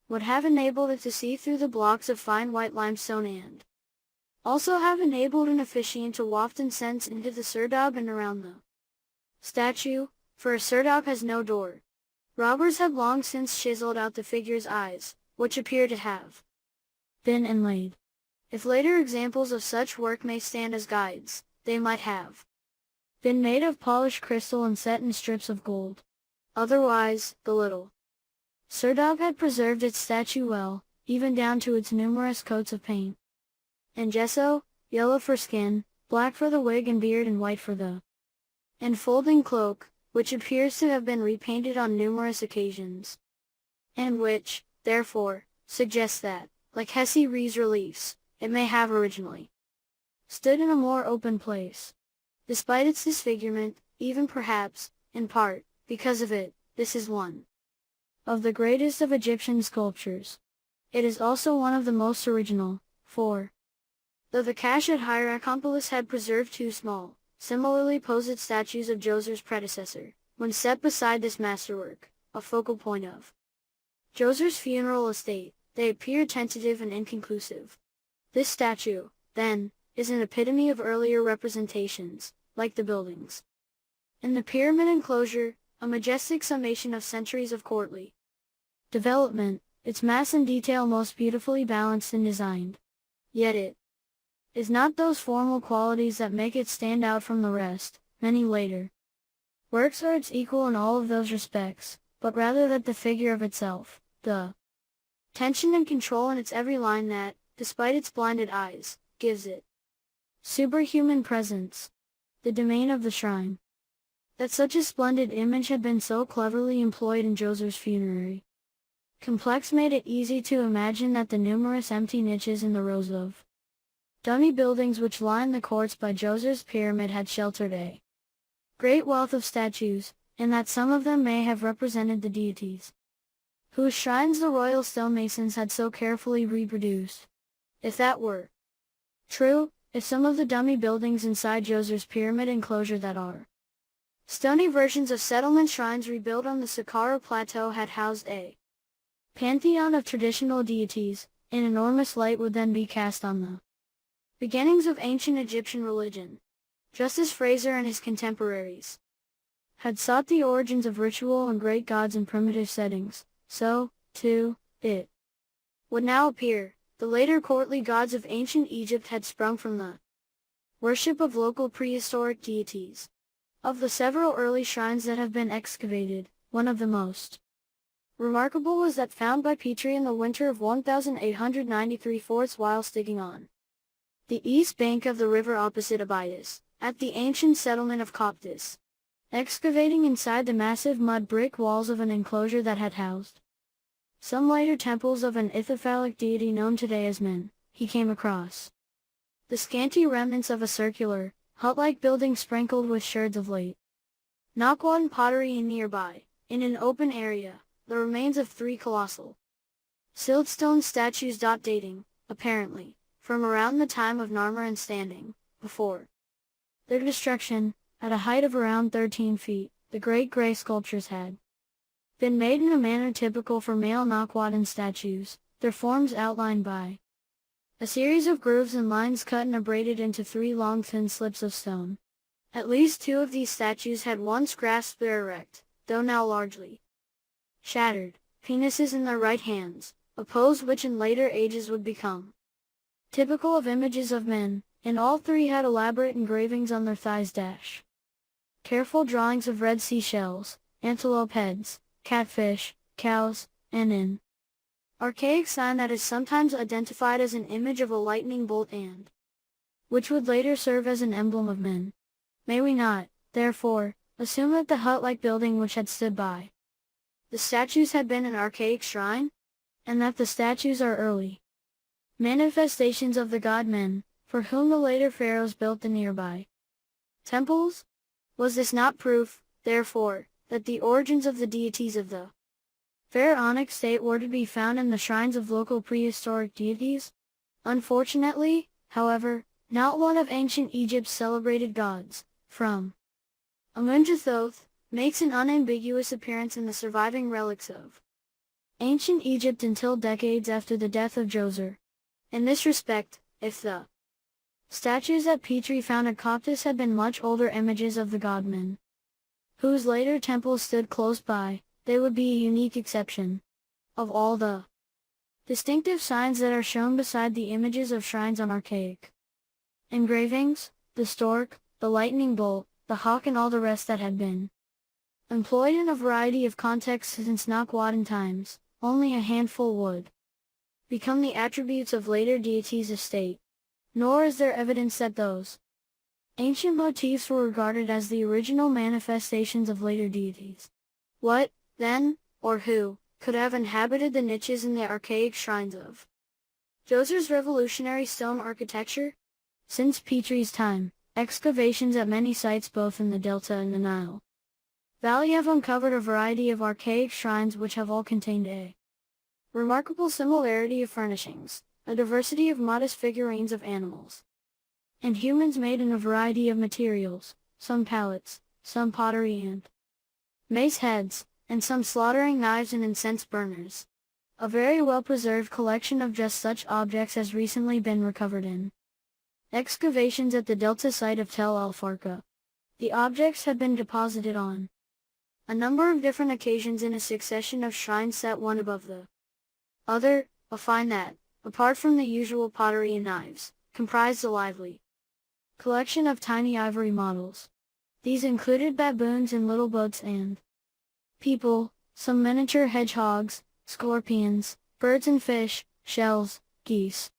would have enabled it to see through the blocks of fine white limestone and also have enabled an officiant to waft incense into the serdab and around the statue, for a serdab has no door. Robbers have long since chiseled out the figure's eyes, which appear to have been inlaid. If later examples of such work may stand as guides, they might have been made of polished crystal and set in strips of gold. Otherwise, the little serdab had preserved its statue well, even down to its numerous coats of paint and gesso, yellow for skin, black for the wig and beard and white for the enfolding cloak, which appears to have been repainted on numerous occasions, and which, therefore, suggests that, like Hesse-Rie's reliefs, it may have originally stood in a more open place. Despite its disfigurement, even perhaps, in part, because of it, this is one of the greatest of Egyptian sculptures. It is also one of the most original, for though the cache at Hierakonpolis had preserved 2 small, similarly posed statues of Djoser's predecessor, when set beside this masterwork, a focal point of Djoser's funeral estate, they appear tentative and inconclusive. This statue, then, is an epitome of earlier representations, like the buildings in the pyramid enclosure, a majestic summation of centuries of courtly development, its mass and detail most beautifully balanced and designed. Yet it is not those formal qualities that make it stand out from the rest. Many later works are its equal in all of those respects, but rather that the figure of itself, the tension and control in its every line that, despite its blinded eyes, gives it superhuman presence. The domain of the shrine. That such a splendid image had been so cleverly employed in Djoser's funerary complex made it easy to imagine that the numerous empty niches in the rows of dummy buildings which lined the courts by Djoser's pyramid had sheltered a great wealth of statues, and that some of them may have represented the deities whose shrines the royal stonemasons had so carefully reproduced. If that were true, if some of the dummy buildings inside Djoser's pyramid enclosure that are stony versions of settlement shrines rebuilt on the Saqqara plateau had housed a pantheon of traditional deities, an enormous light would then be cast on the beginnings of ancient Egyptian religion. Just as Fraser and his contemporaries had sought the origins of ritual and great gods in primitive settings, so, too, it would now appear, the later courtly gods of ancient Egypt had sprung from the worship of local prehistoric deities. Of the several early shrines that have been excavated, one of the most Remarkable was that found by Petrie in the winter of 1893 while digging on the east bank of the river opposite Abydos, at the ancient settlement of Coptis. Excavating inside the massive mud brick walls of an enclosure that had housed some later temples of an Ithyphallic deity known today as Men, he came across the scanty remnants of a circular, hut-like building sprinkled with sherds of late Nakwan pottery, and nearby, in an open area, the remains of 3 colossal siltstone statues dating, apparently, from around the time of Narmer and standing, before their destruction, at a height of around 13 feet, the great gray sculptures had been made in a manner typical for male Nakwan statues, their forms outlined by a series of grooves and lines cut and abraded into 3 long thin slips of stone. At least 2 of these statues had once grasped their erect, though now largely shattered, penises in their right hands, a pose which in later ages would become typical of images of men, and all 3 had elaborate engravings on their thighs. Careful drawings of red seashells, antelope heads, catfish, cows, and an archaic sign that is sometimes identified as an image of a lightning bolt and which would later serve as an emblem of men. May we not, therefore, assume that the hut-like building which had stood by the statues had been an archaic shrine? And that the statues are early manifestations of the god Men, for whom the later pharaohs built the nearby temples? Was this not proof, therefore, that the origins of the deities of the pharaonic state were to be found in the shrines of local prehistoric deities? Unfortunately, however, not one of ancient Egypt's celebrated gods, from Amun-Thoth, makes an unambiguous appearance in the surviving relics of ancient Egypt until decades after the death of Djoser. In this respect, if the statues at Petrie found at Coptis had been much older images of the god Men, whose later temples stood close by, they would be a unique exception. Of all the distinctive signs that are shown beside the images of shrines on archaic engravings, the stork, the lightning bolt, the hawk, and all the rest that had been employed in a variety of contexts since Nakwan times, only a handful would become the attributes of later deities of state. Nor is there evidence that those ancient motifs were regarded as the original manifestations of later deities. What, then, or who, could have inhabited the niches in the archaic shrines of Djoser's revolutionary stone architecture? Since Petrie's time, excavations at many sites both in the Delta and the Nile Valley have uncovered a variety of archaic shrines which have all contained a remarkable similarity of furnishings, a diversity of modest figurines of animals and humans made in a variety of materials, some pallets, some pottery and mace heads, and some slaughtering knives and incense burners. A very well-preserved collection of just such objects has recently been recovered in excavations at the Delta site of Tel al-Farqa. The objects have been deposited on a number of different occasions in a succession of shrines set one above the other, a find that, apart from the usual pottery and knives, comprised a lively collection of tiny ivory models. These included baboons in little boats and people, some miniature hedgehogs, scorpions, birds and fish, shells, geese,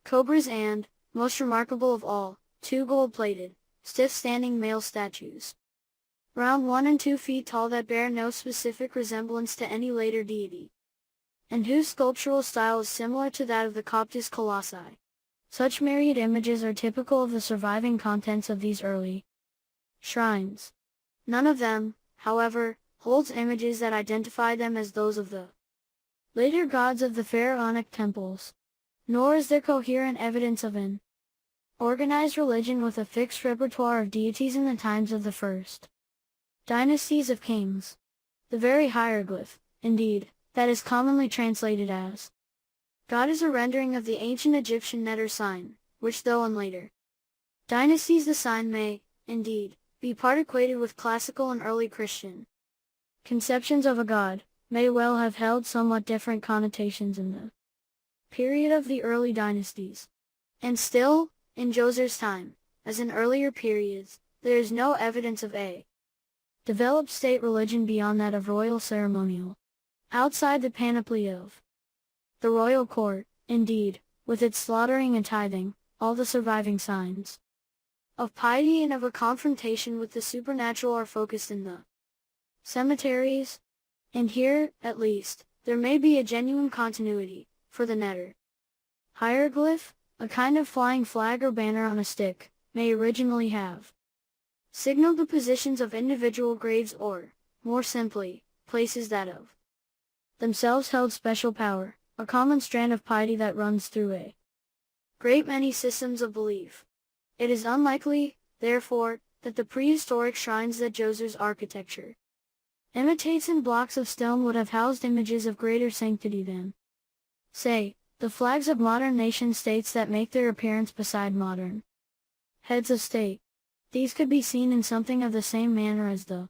cobras and, most remarkable of all, 2 gold-plated, stiff-standing male statues, around 1 and 2 feet tall that bear no specific resemblance to any later deity, and whose sculptural style is similar to that of the Coptis colossi. Such myriad images are typical of the surviving contents of these early shrines. None of them, however, holds images that identify them as those of the later gods of the pharaonic temples. Nor is there coherent evidence of an organized religion with a fixed repertoire of deities in the times of the first dynasties of kings. The very hieroglyph, indeed, that is commonly translated as God is a rendering of the ancient Egyptian neter sign, which though in later dynasties the sign may, indeed, be part equated with classical and early Christian conceptions of a god, may well have held somewhat different connotations in the period of the early dynasties. And still, in Djoser's time, as in earlier periods, there is no evidence of a developed state religion beyond that of royal ceremonial outside the panoply of the royal court, indeed, with its slaughtering and tithing, all the surviving signs of piety and of a confrontation with the supernatural are focused in the cemeteries, and here, at least, there may be a genuine continuity, for the netter hieroglyph, a kind of flying flag or banner on a stick, may originally have signaled the positions of individual graves or, more simply, places that of themselves held special power, a common strand of piety that runs through a great many systems of belief. It is unlikely, therefore, that the prehistoric shrines that Djoser's architecture imitates in blocks of stone would have housed images of greater sanctity than, say, the flags of modern nation-states that make their appearance beside modern heads of state. These could be seen in something of the same manner as the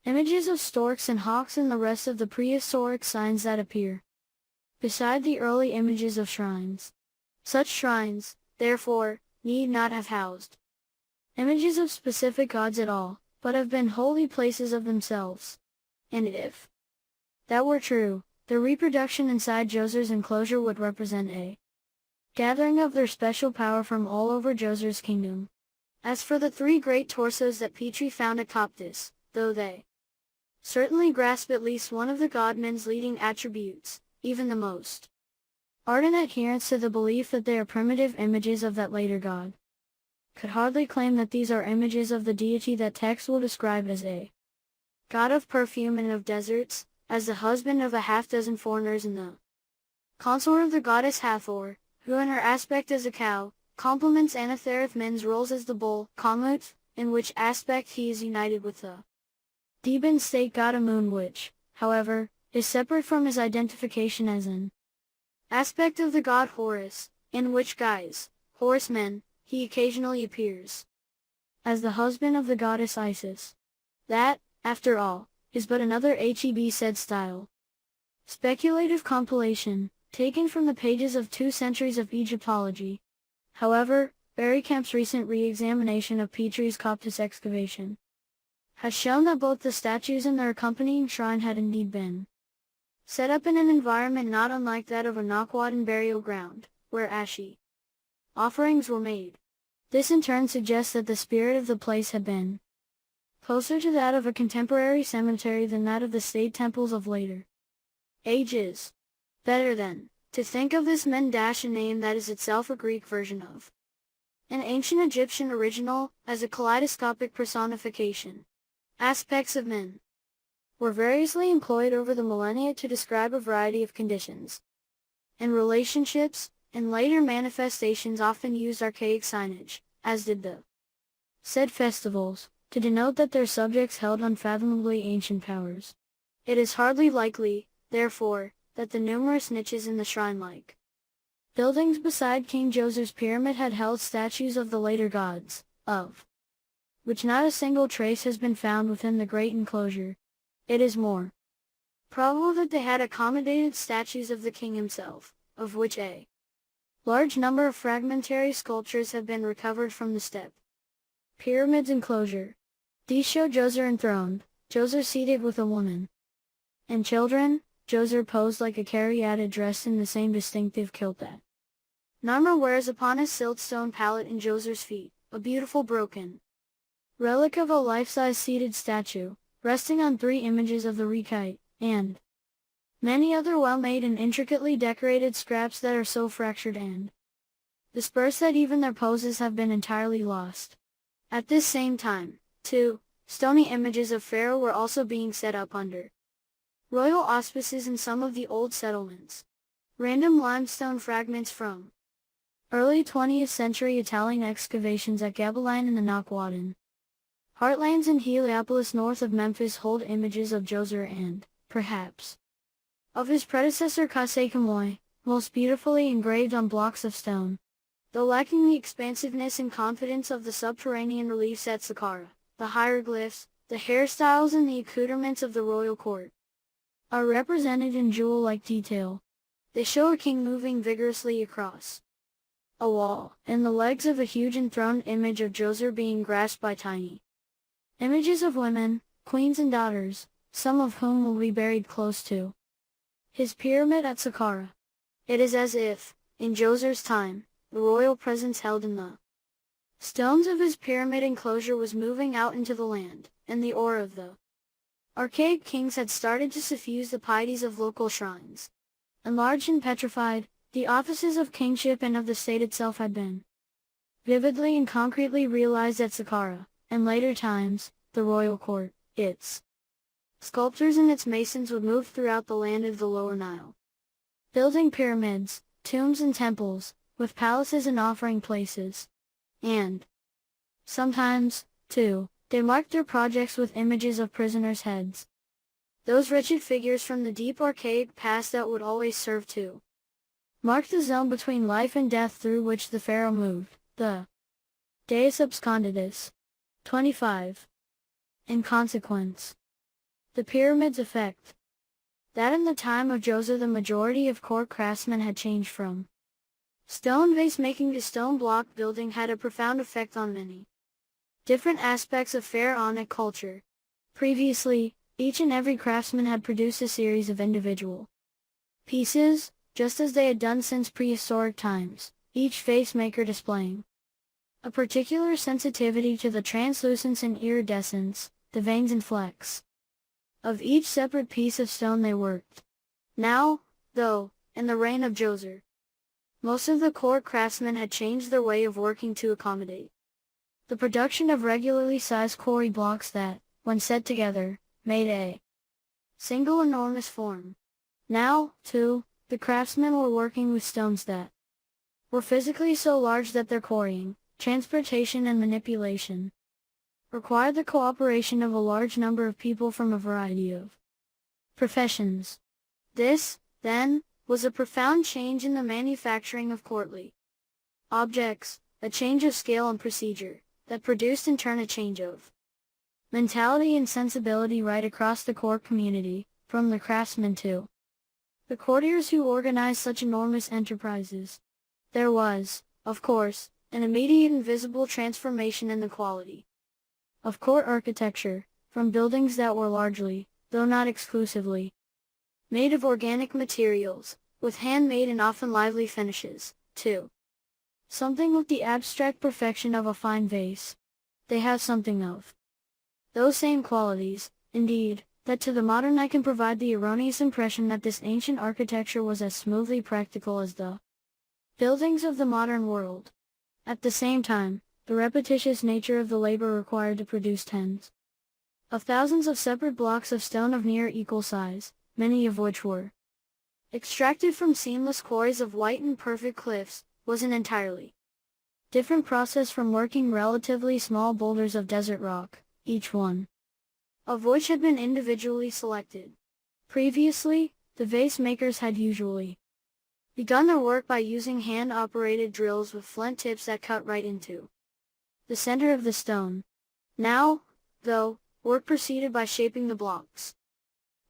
images of storks and hawks and the rest of the prehistoric signs that appear beside the early images of shrines. Such shrines, therefore, need not have housed images of specific gods at all, but have been holy places of themselves. And if that were true, the reproduction inside Djoser's enclosure would represent a gathering of their special power from all over Djoser's kingdom. As for the three great torsos that Petrie found at Coptis, though they certainly grasp at least one of the godmen's leading attributes, even the most ardent adherents to the belief that they are primitive images of that later god could hardly claim that these are images of the deity that texts will describe as a god of perfume and of deserts, as the husband of a half-dozen foreigners and the consort of the goddess Hathor, who in her aspect as a cow, complements Anathereth-men's roles as the bull, Kamut, in which aspect he is united with the Theban state god Amun, which, however, is separate from his identification as an aspect of the god Horus, in which guise, horsemen, he occasionally appears as the husband of the goddess Isis. That, after all, is but another Heb style speculative compilation, taken from the pages of 2 centuries of Egyptology. However, Berrycamp's recent re-examination of Petrie's Coptis excavation has shown that both the statues and their accompanying shrine had indeed been set up in an environment not unlike that of a Nakwadan burial ground, where ashy offerings were made. This in turn suggests that the spirit of the place had been closer to that of a contemporary cemetery than that of the state temples of later ages. Better, then, to think of this men-a name that is itself a Greek version of an ancient Egyptian original, as a kaleidoscopic personification. Aspects of men were variously employed over the millennia to describe a variety of conditions and relationships, and later manifestations often used archaic signage, as did the said festivals, to denote that their subjects held unfathomably ancient powers. It is hardly likely, therefore, that the numerous niches in the shrine-like buildings beside King Djoser's pyramid had held statues of the later gods, of which not a single trace has been found within the great enclosure. It is more probable that they had accommodated statues of the king himself, of which a large number of fragmentary sculptures have been recovered from the step pyramid's enclosure. These show Djoser enthroned, Djoser seated with a woman and children, Djoser posed like a caryatid dressed in the same distinctive kilt that Narmer wears upon his siltstone pallet in Djoser's feet, a beautiful broken relic of a life-size seated statue, resting on 3 images of the Rekite, and many other well-made and intricately decorated scraps that are so fractured and dispersed that even their poses have been entirely lost. At this same time, too, stony images of Pharaoh were also being set up under royal auspices in some of the old settlements. Random limestone fragments from early 20th century Italian excavations at Gabilan in the Nakwadan heartlands in Heliopolis north of Memphis hold images of Djoser and, perhaps, of his predecessor Khase-Kamoy, most beautifully engraved on blocks of stone. Though lacking the expansiveness and confidence of the subterranean reliefs at Saqqara, the hieroglyphs, the hairstyles and the accoutrements of the royal court are represented in jewel-like detail. They show a king moving vigorously across a wall, and the legs of a huge enthroned image of Djoser being grasped by tiny images of women, queens and daughters, some of whom will be buried close to His pyramid at Saqqara. It is as if, in Djoser's time, the royal presence held in the stones of his pyramid enclosure was moving out into the land, and the aura of the archaic kings had started to suffuse the pieties of local shrines. Enlarged and petrified, the offices of kingship and of the state itself had been vividly and concretely realized at Saqqara, and later times, the royal court. Its sculptors and its masons would move throughout the land of the lower Nile, building pyramids, tombs and temples, with palaces and offering places. And sometimes, too, they marked their projects with images of prisoners' heads. Those wretched figures from the deep archaic past that would always serve to mark the zone between life and death through which the pharaoh moved, the Deus Absconditus. 25. In consequence, the pyramid's effect. That in the time of Djoser the majority of court craftsmen had changed from stone vase making to stone block building had a profound effect on many different aspects of pharaonic culture. Previously, each and every craftsman had produced a series of individual pieces, just as they had done since prehistoric times, each vase maker displaying a particular sensitivity to the translucence and iridescence, the veins and flecks of each separate piece of stone they worked. Now, though, in the reign of Djoser, most of the court craftsmen had changed their way of working to accommodate the production of regularly sized quarry blocks that, when set together, made a single enormous form. Now, too, the craftsmen were working with stones that were physically so large that their quarrying, transportation and manipulation required the cooperation of a large number of people from a variety of professions. This, then, was a profound change in the manufacturing of courtly objects, a change of scale and procedure, that produced in turn a change of mentality and sensibility right across the court community, from the craftsmen to the courtiers who organized such enormous enterprises. There was, of course, an immediate and visible transformation in the quality of court architecture, from buildings that were largely, though not exclusively, made of organic materials, with handmade and often lively finishes, to something with the abstract perfection of a fine vase. They have something of those same qualities, indeed, that to the modern eye can provide the erroneous impression that this ancient architecture was as smoothly practical as the buildings of the modern world. At the same time, the repetitious nature of the labor required to produce tens of thousands of separate blocks of stone of near equal size, many of which were extracted from seamless quarries of white and perfect cliffs, was an entirely different process from working relatively small boulders of desert rock, each one of which had been individually selected. Previously, the vase makers had usually begun their work by using hand-operated drills with flint tips that cut right into the center of the stone. Now, though, work proceeded by shaping the blocks'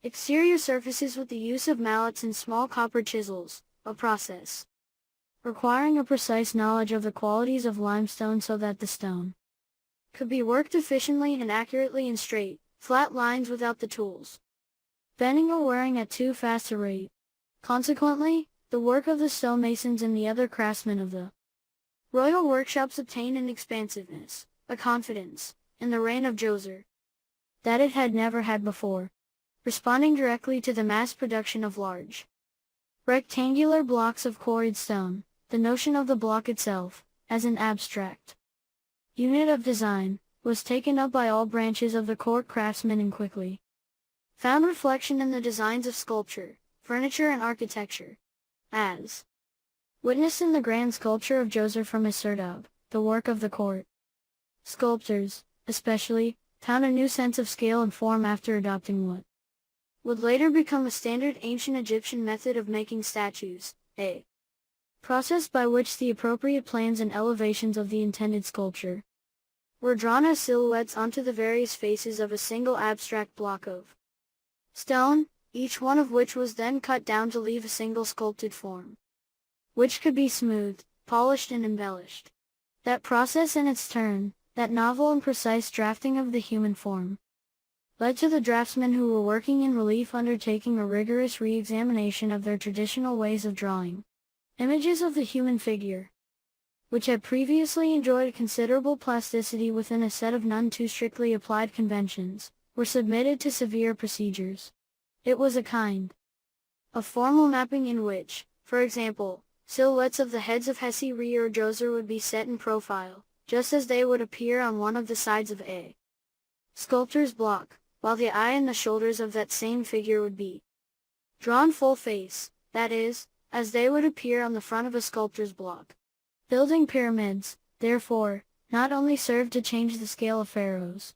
exterior surfaces with the use of mallets and small copper chisels, a process requiring a precise knowledge of the qualities of limestone so that the stone could be worked efficiently and accurately in straight, flat lines without the tools bending or wearing at too fast a rate. Consequently, the work of the stonemasons and the other craftsmen of the royal workshops obtained an expansiveness, a confidence, in the reign of Djoser that it had never had before, responding directly to the mass production of large rectangular blocks of quarried stone. The notion of the block itself, as an abstract unit of design, was taken up by all branches of the court craftsmen and quickly found reflection in the designs of sculpture, furniture and architecture, as witnessed in the grand sculpture of Djoser from his serdab, the work of the court. Sculptors, especially, found a new sense of scale and form after adopting what would later become a standard ancient Egyptian method of making statues, a process by which the appropriate plans and elevations of the intended sculpture were drawn as silhouettes onto the various faces of a single abstract block of stone, each one of which was then cut down to leave a single sculpted form, which could be smoothed, polished and embellished. That process in its turn, that novel and precise drafting of the human form, led to the draftsmen who were working in relief undertaking a rigorous re-examination of their traditional ways of drawing images of the human figure, which had previously enjoyed considerable plasticity within a set of none too strictly applied conventions, were submitted to severe procedures. It was a kind of formal mapping in which, for example, silhouettes of the heads of HistoryThe or Djoser would be set in profile, just as they would appear on one of the sides of a sculptor's block, while the eye and the shoulders of that same figure would be drawn full face, that is, as they would appear on the front of a sculptor's block. Building pyramids, therefore, not only served to change the scale of pharaohs'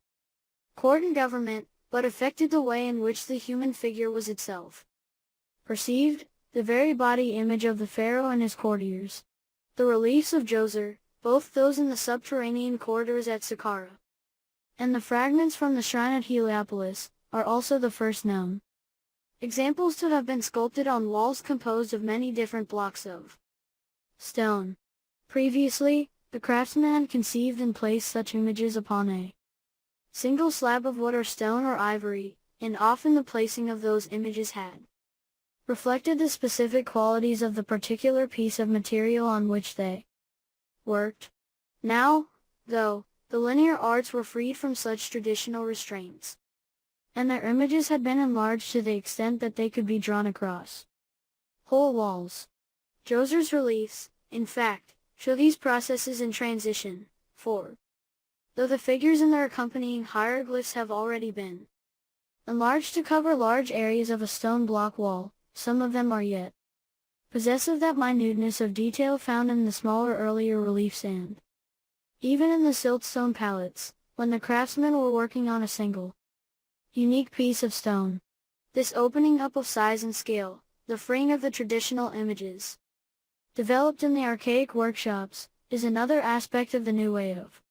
court and government, but affected the way in which the human figure was itself perceived, the very body image of the pharaoh and his courtiers. The reliefs of Djoser, both those in the subterranean corridors at Saqqara and the fragments from the shrine at Heliopolis, are also the first known examples to have been sculpted on walls composed of many different blocks of stone. Previously, the craftsman had conceived and placed such images upon a single slab of wood or stone or ivory, and often the placing of those images had reflected the specific qualities of the particular piece of material on which they worked. Now, though, the linear arts were freed from such traditional restraints, and their images had been enlarged to the extent that they could be drawn across whole walls. Djoser's reliefs, in fact, show these processes in transition, for though the figures and their accompanying hieroglyphs have already been enlarged to cover large areas of a stone block wall, some of them are yet possessive that minuteness of detail found in the smaller earlier reliefs and even in the siltstone palettes, when the craftsmen were working on a single unique piece of stone. This opening up of size and scale, the freeing of the traditional images developed in the archaic workshops, is another aspect of the new way of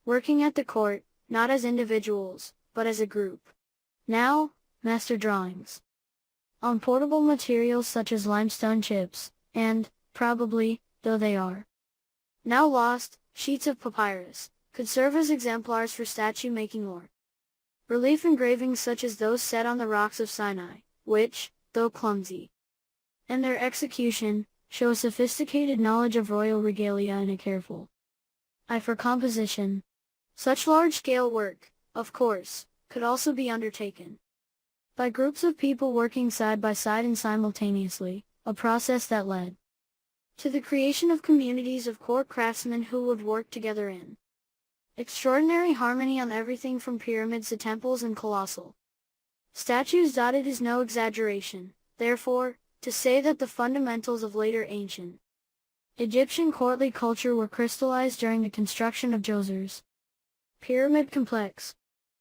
working at the court, not as individuals, but as a group. Now, master drawings on portable materials such as limestone chips, and, probably, though they are now lost, sheets of papyrus, could serve as exemplars for statue making or relief engravings such as those set on the rocks of Sinai, which, though clumsy in their execution, show a sophisticated knowledge of royal regalia and a careful eye for composition. Such large-scale work, of course, could also be undertaken by groups of people working side by side and simultaneously, a process that led to the creation of communities of court craftsmen who would work together in extraordinary harmony on everything from pyramids to temples and colossal statues. It is no exaggeration, therefore, to say that the fundamentals of later ancient Egyptian courtly culture were crystallized during the construction of Djoser's pyramid complex.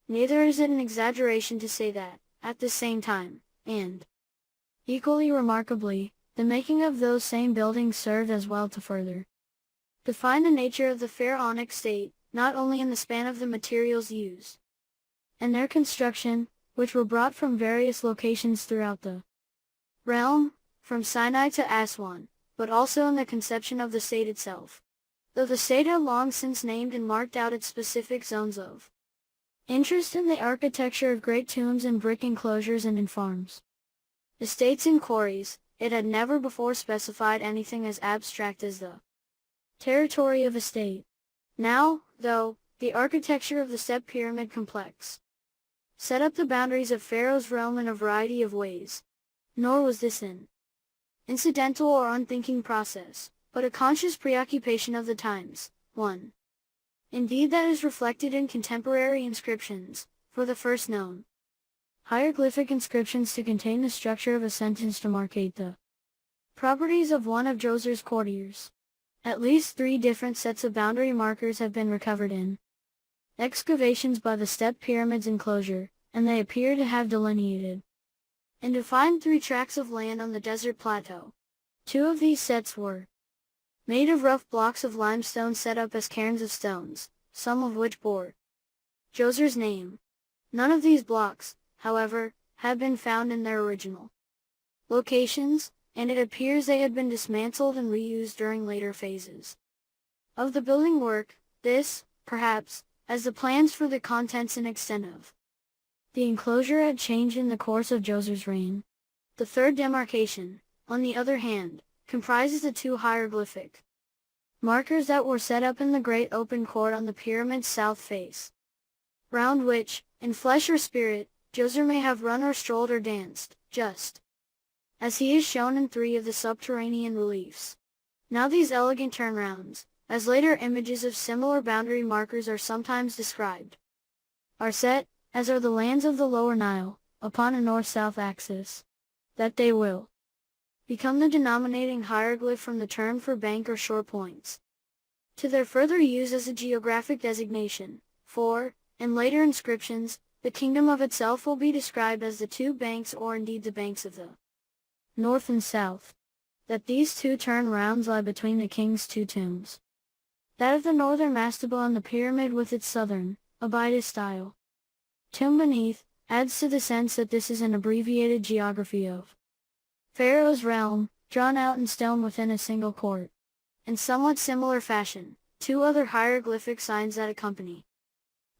Neither is it an exaggeration to say that, at the same time, and equally remarkably, the making of those same buildings served as well to further define the nature of the pharaonic state, not only in the span of the materials used and their construction, which were brought from various locations throughout the realm, from Sinai to Aswan, but also in the conception of the state itself. Though the state had long since named and marked out its specific zones of interest in the architecture of great tombs and brick enclosures and in farms, estates and quarries, it had never before specified anything as abstract as the territory of a state. Now, though, the architecture of the step pyramid complex set up the boundaries of Pharaoh's realm in a variety of ways. Nor was this an incidental or unthinking process, but a conscious preoccupation of the times, one indeed that is reflected in contemporary inscriptions, for the first known hieroglyphic inscriptions to contain the structure of a sentence to markate the properties of one of Djoser's courtiers. At least 3 different sets of boundary markers have been recovered in excavations by the step pyramid's enclosure, and they appear to have delineated and defined 3 tracts of land on the desert plateau. 2 of these sets were made of rough blocks of limestone set up as cairns of stones, some of which bore Djoser's name. None of these blocks, however, have been found in their original locations, and it appears they had been dismantled and reused during later phases of the building work. This, perhaps, as the plans for the contents and extent of The enclosure had changed in the course of Djoser's reign. The third demarcation, on the other hand, comprises the two hieroglyphic markers that were set up in the great open court on the pyramid's south face, round which, in flesh or spirit, Djoser may have run or strolled or danced, just as he is shown in 3 of the subterranean reliefs. Now these elegant turnarounds, as later images of similar boundary markers are sometimes described, are set, as are the lands of the lower Nile, upon a north-south axis, that they will become the denominating hieroglyph from the term for bank or shore points, to their further use as a geographic designation, for, in later inscriptions, the kingdom of itself will be described as the 2 banks or indeed the banks of the north and south, that these 2 turn-rounds lie between the king's 2 tombs. That of the northern mastaba and the pyramid with its southern, Absconditus style tomb beneath, adds to the sense that this is an abbreviated geography of Pharaoh's realm, drawn out in stone within a single court. In somewhat similar fashion, 2 other hieroglyphic signs that accompany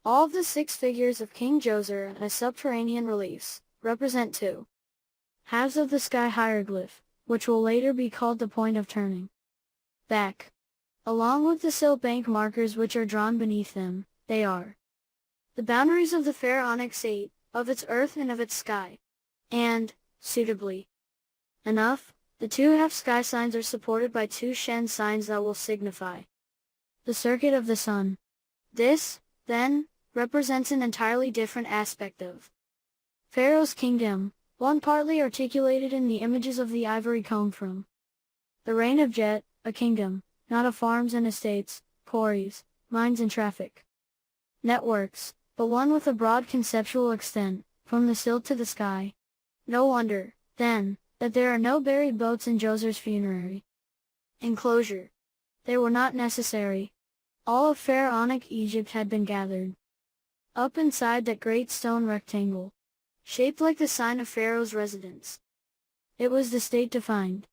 all of the 6 figures of King Djoser as subterranean reliefs represent 2 halves of the sky hieroglyph, which will later be called the point of turning back. Along with the silt bank markers which are drawn beneath them, they are the boundaries of the pharaonic state, of its earth and of its sky. And, suitably enough, the 2 half sky signs are supported by 2 Shen signs that will signify the circuit of the sun. This, then, represents an entirely different aspect of Pharaoh's kingdom, one partly articulated in the images of the ivory comb from the reign of Jet, a kingdom, not of farms and estates, quarries, mines and traffic networks, but one with a broad conceptual extent, from the silt to the sky. No wonder, then, that there are no buried boats in Djoser's funerary enclosure. They were not necessary. All of pharaonic Egypt had been gathered up inside that great stone rectangle, shaped like the sign of Pharaoh's residence. It was the state defined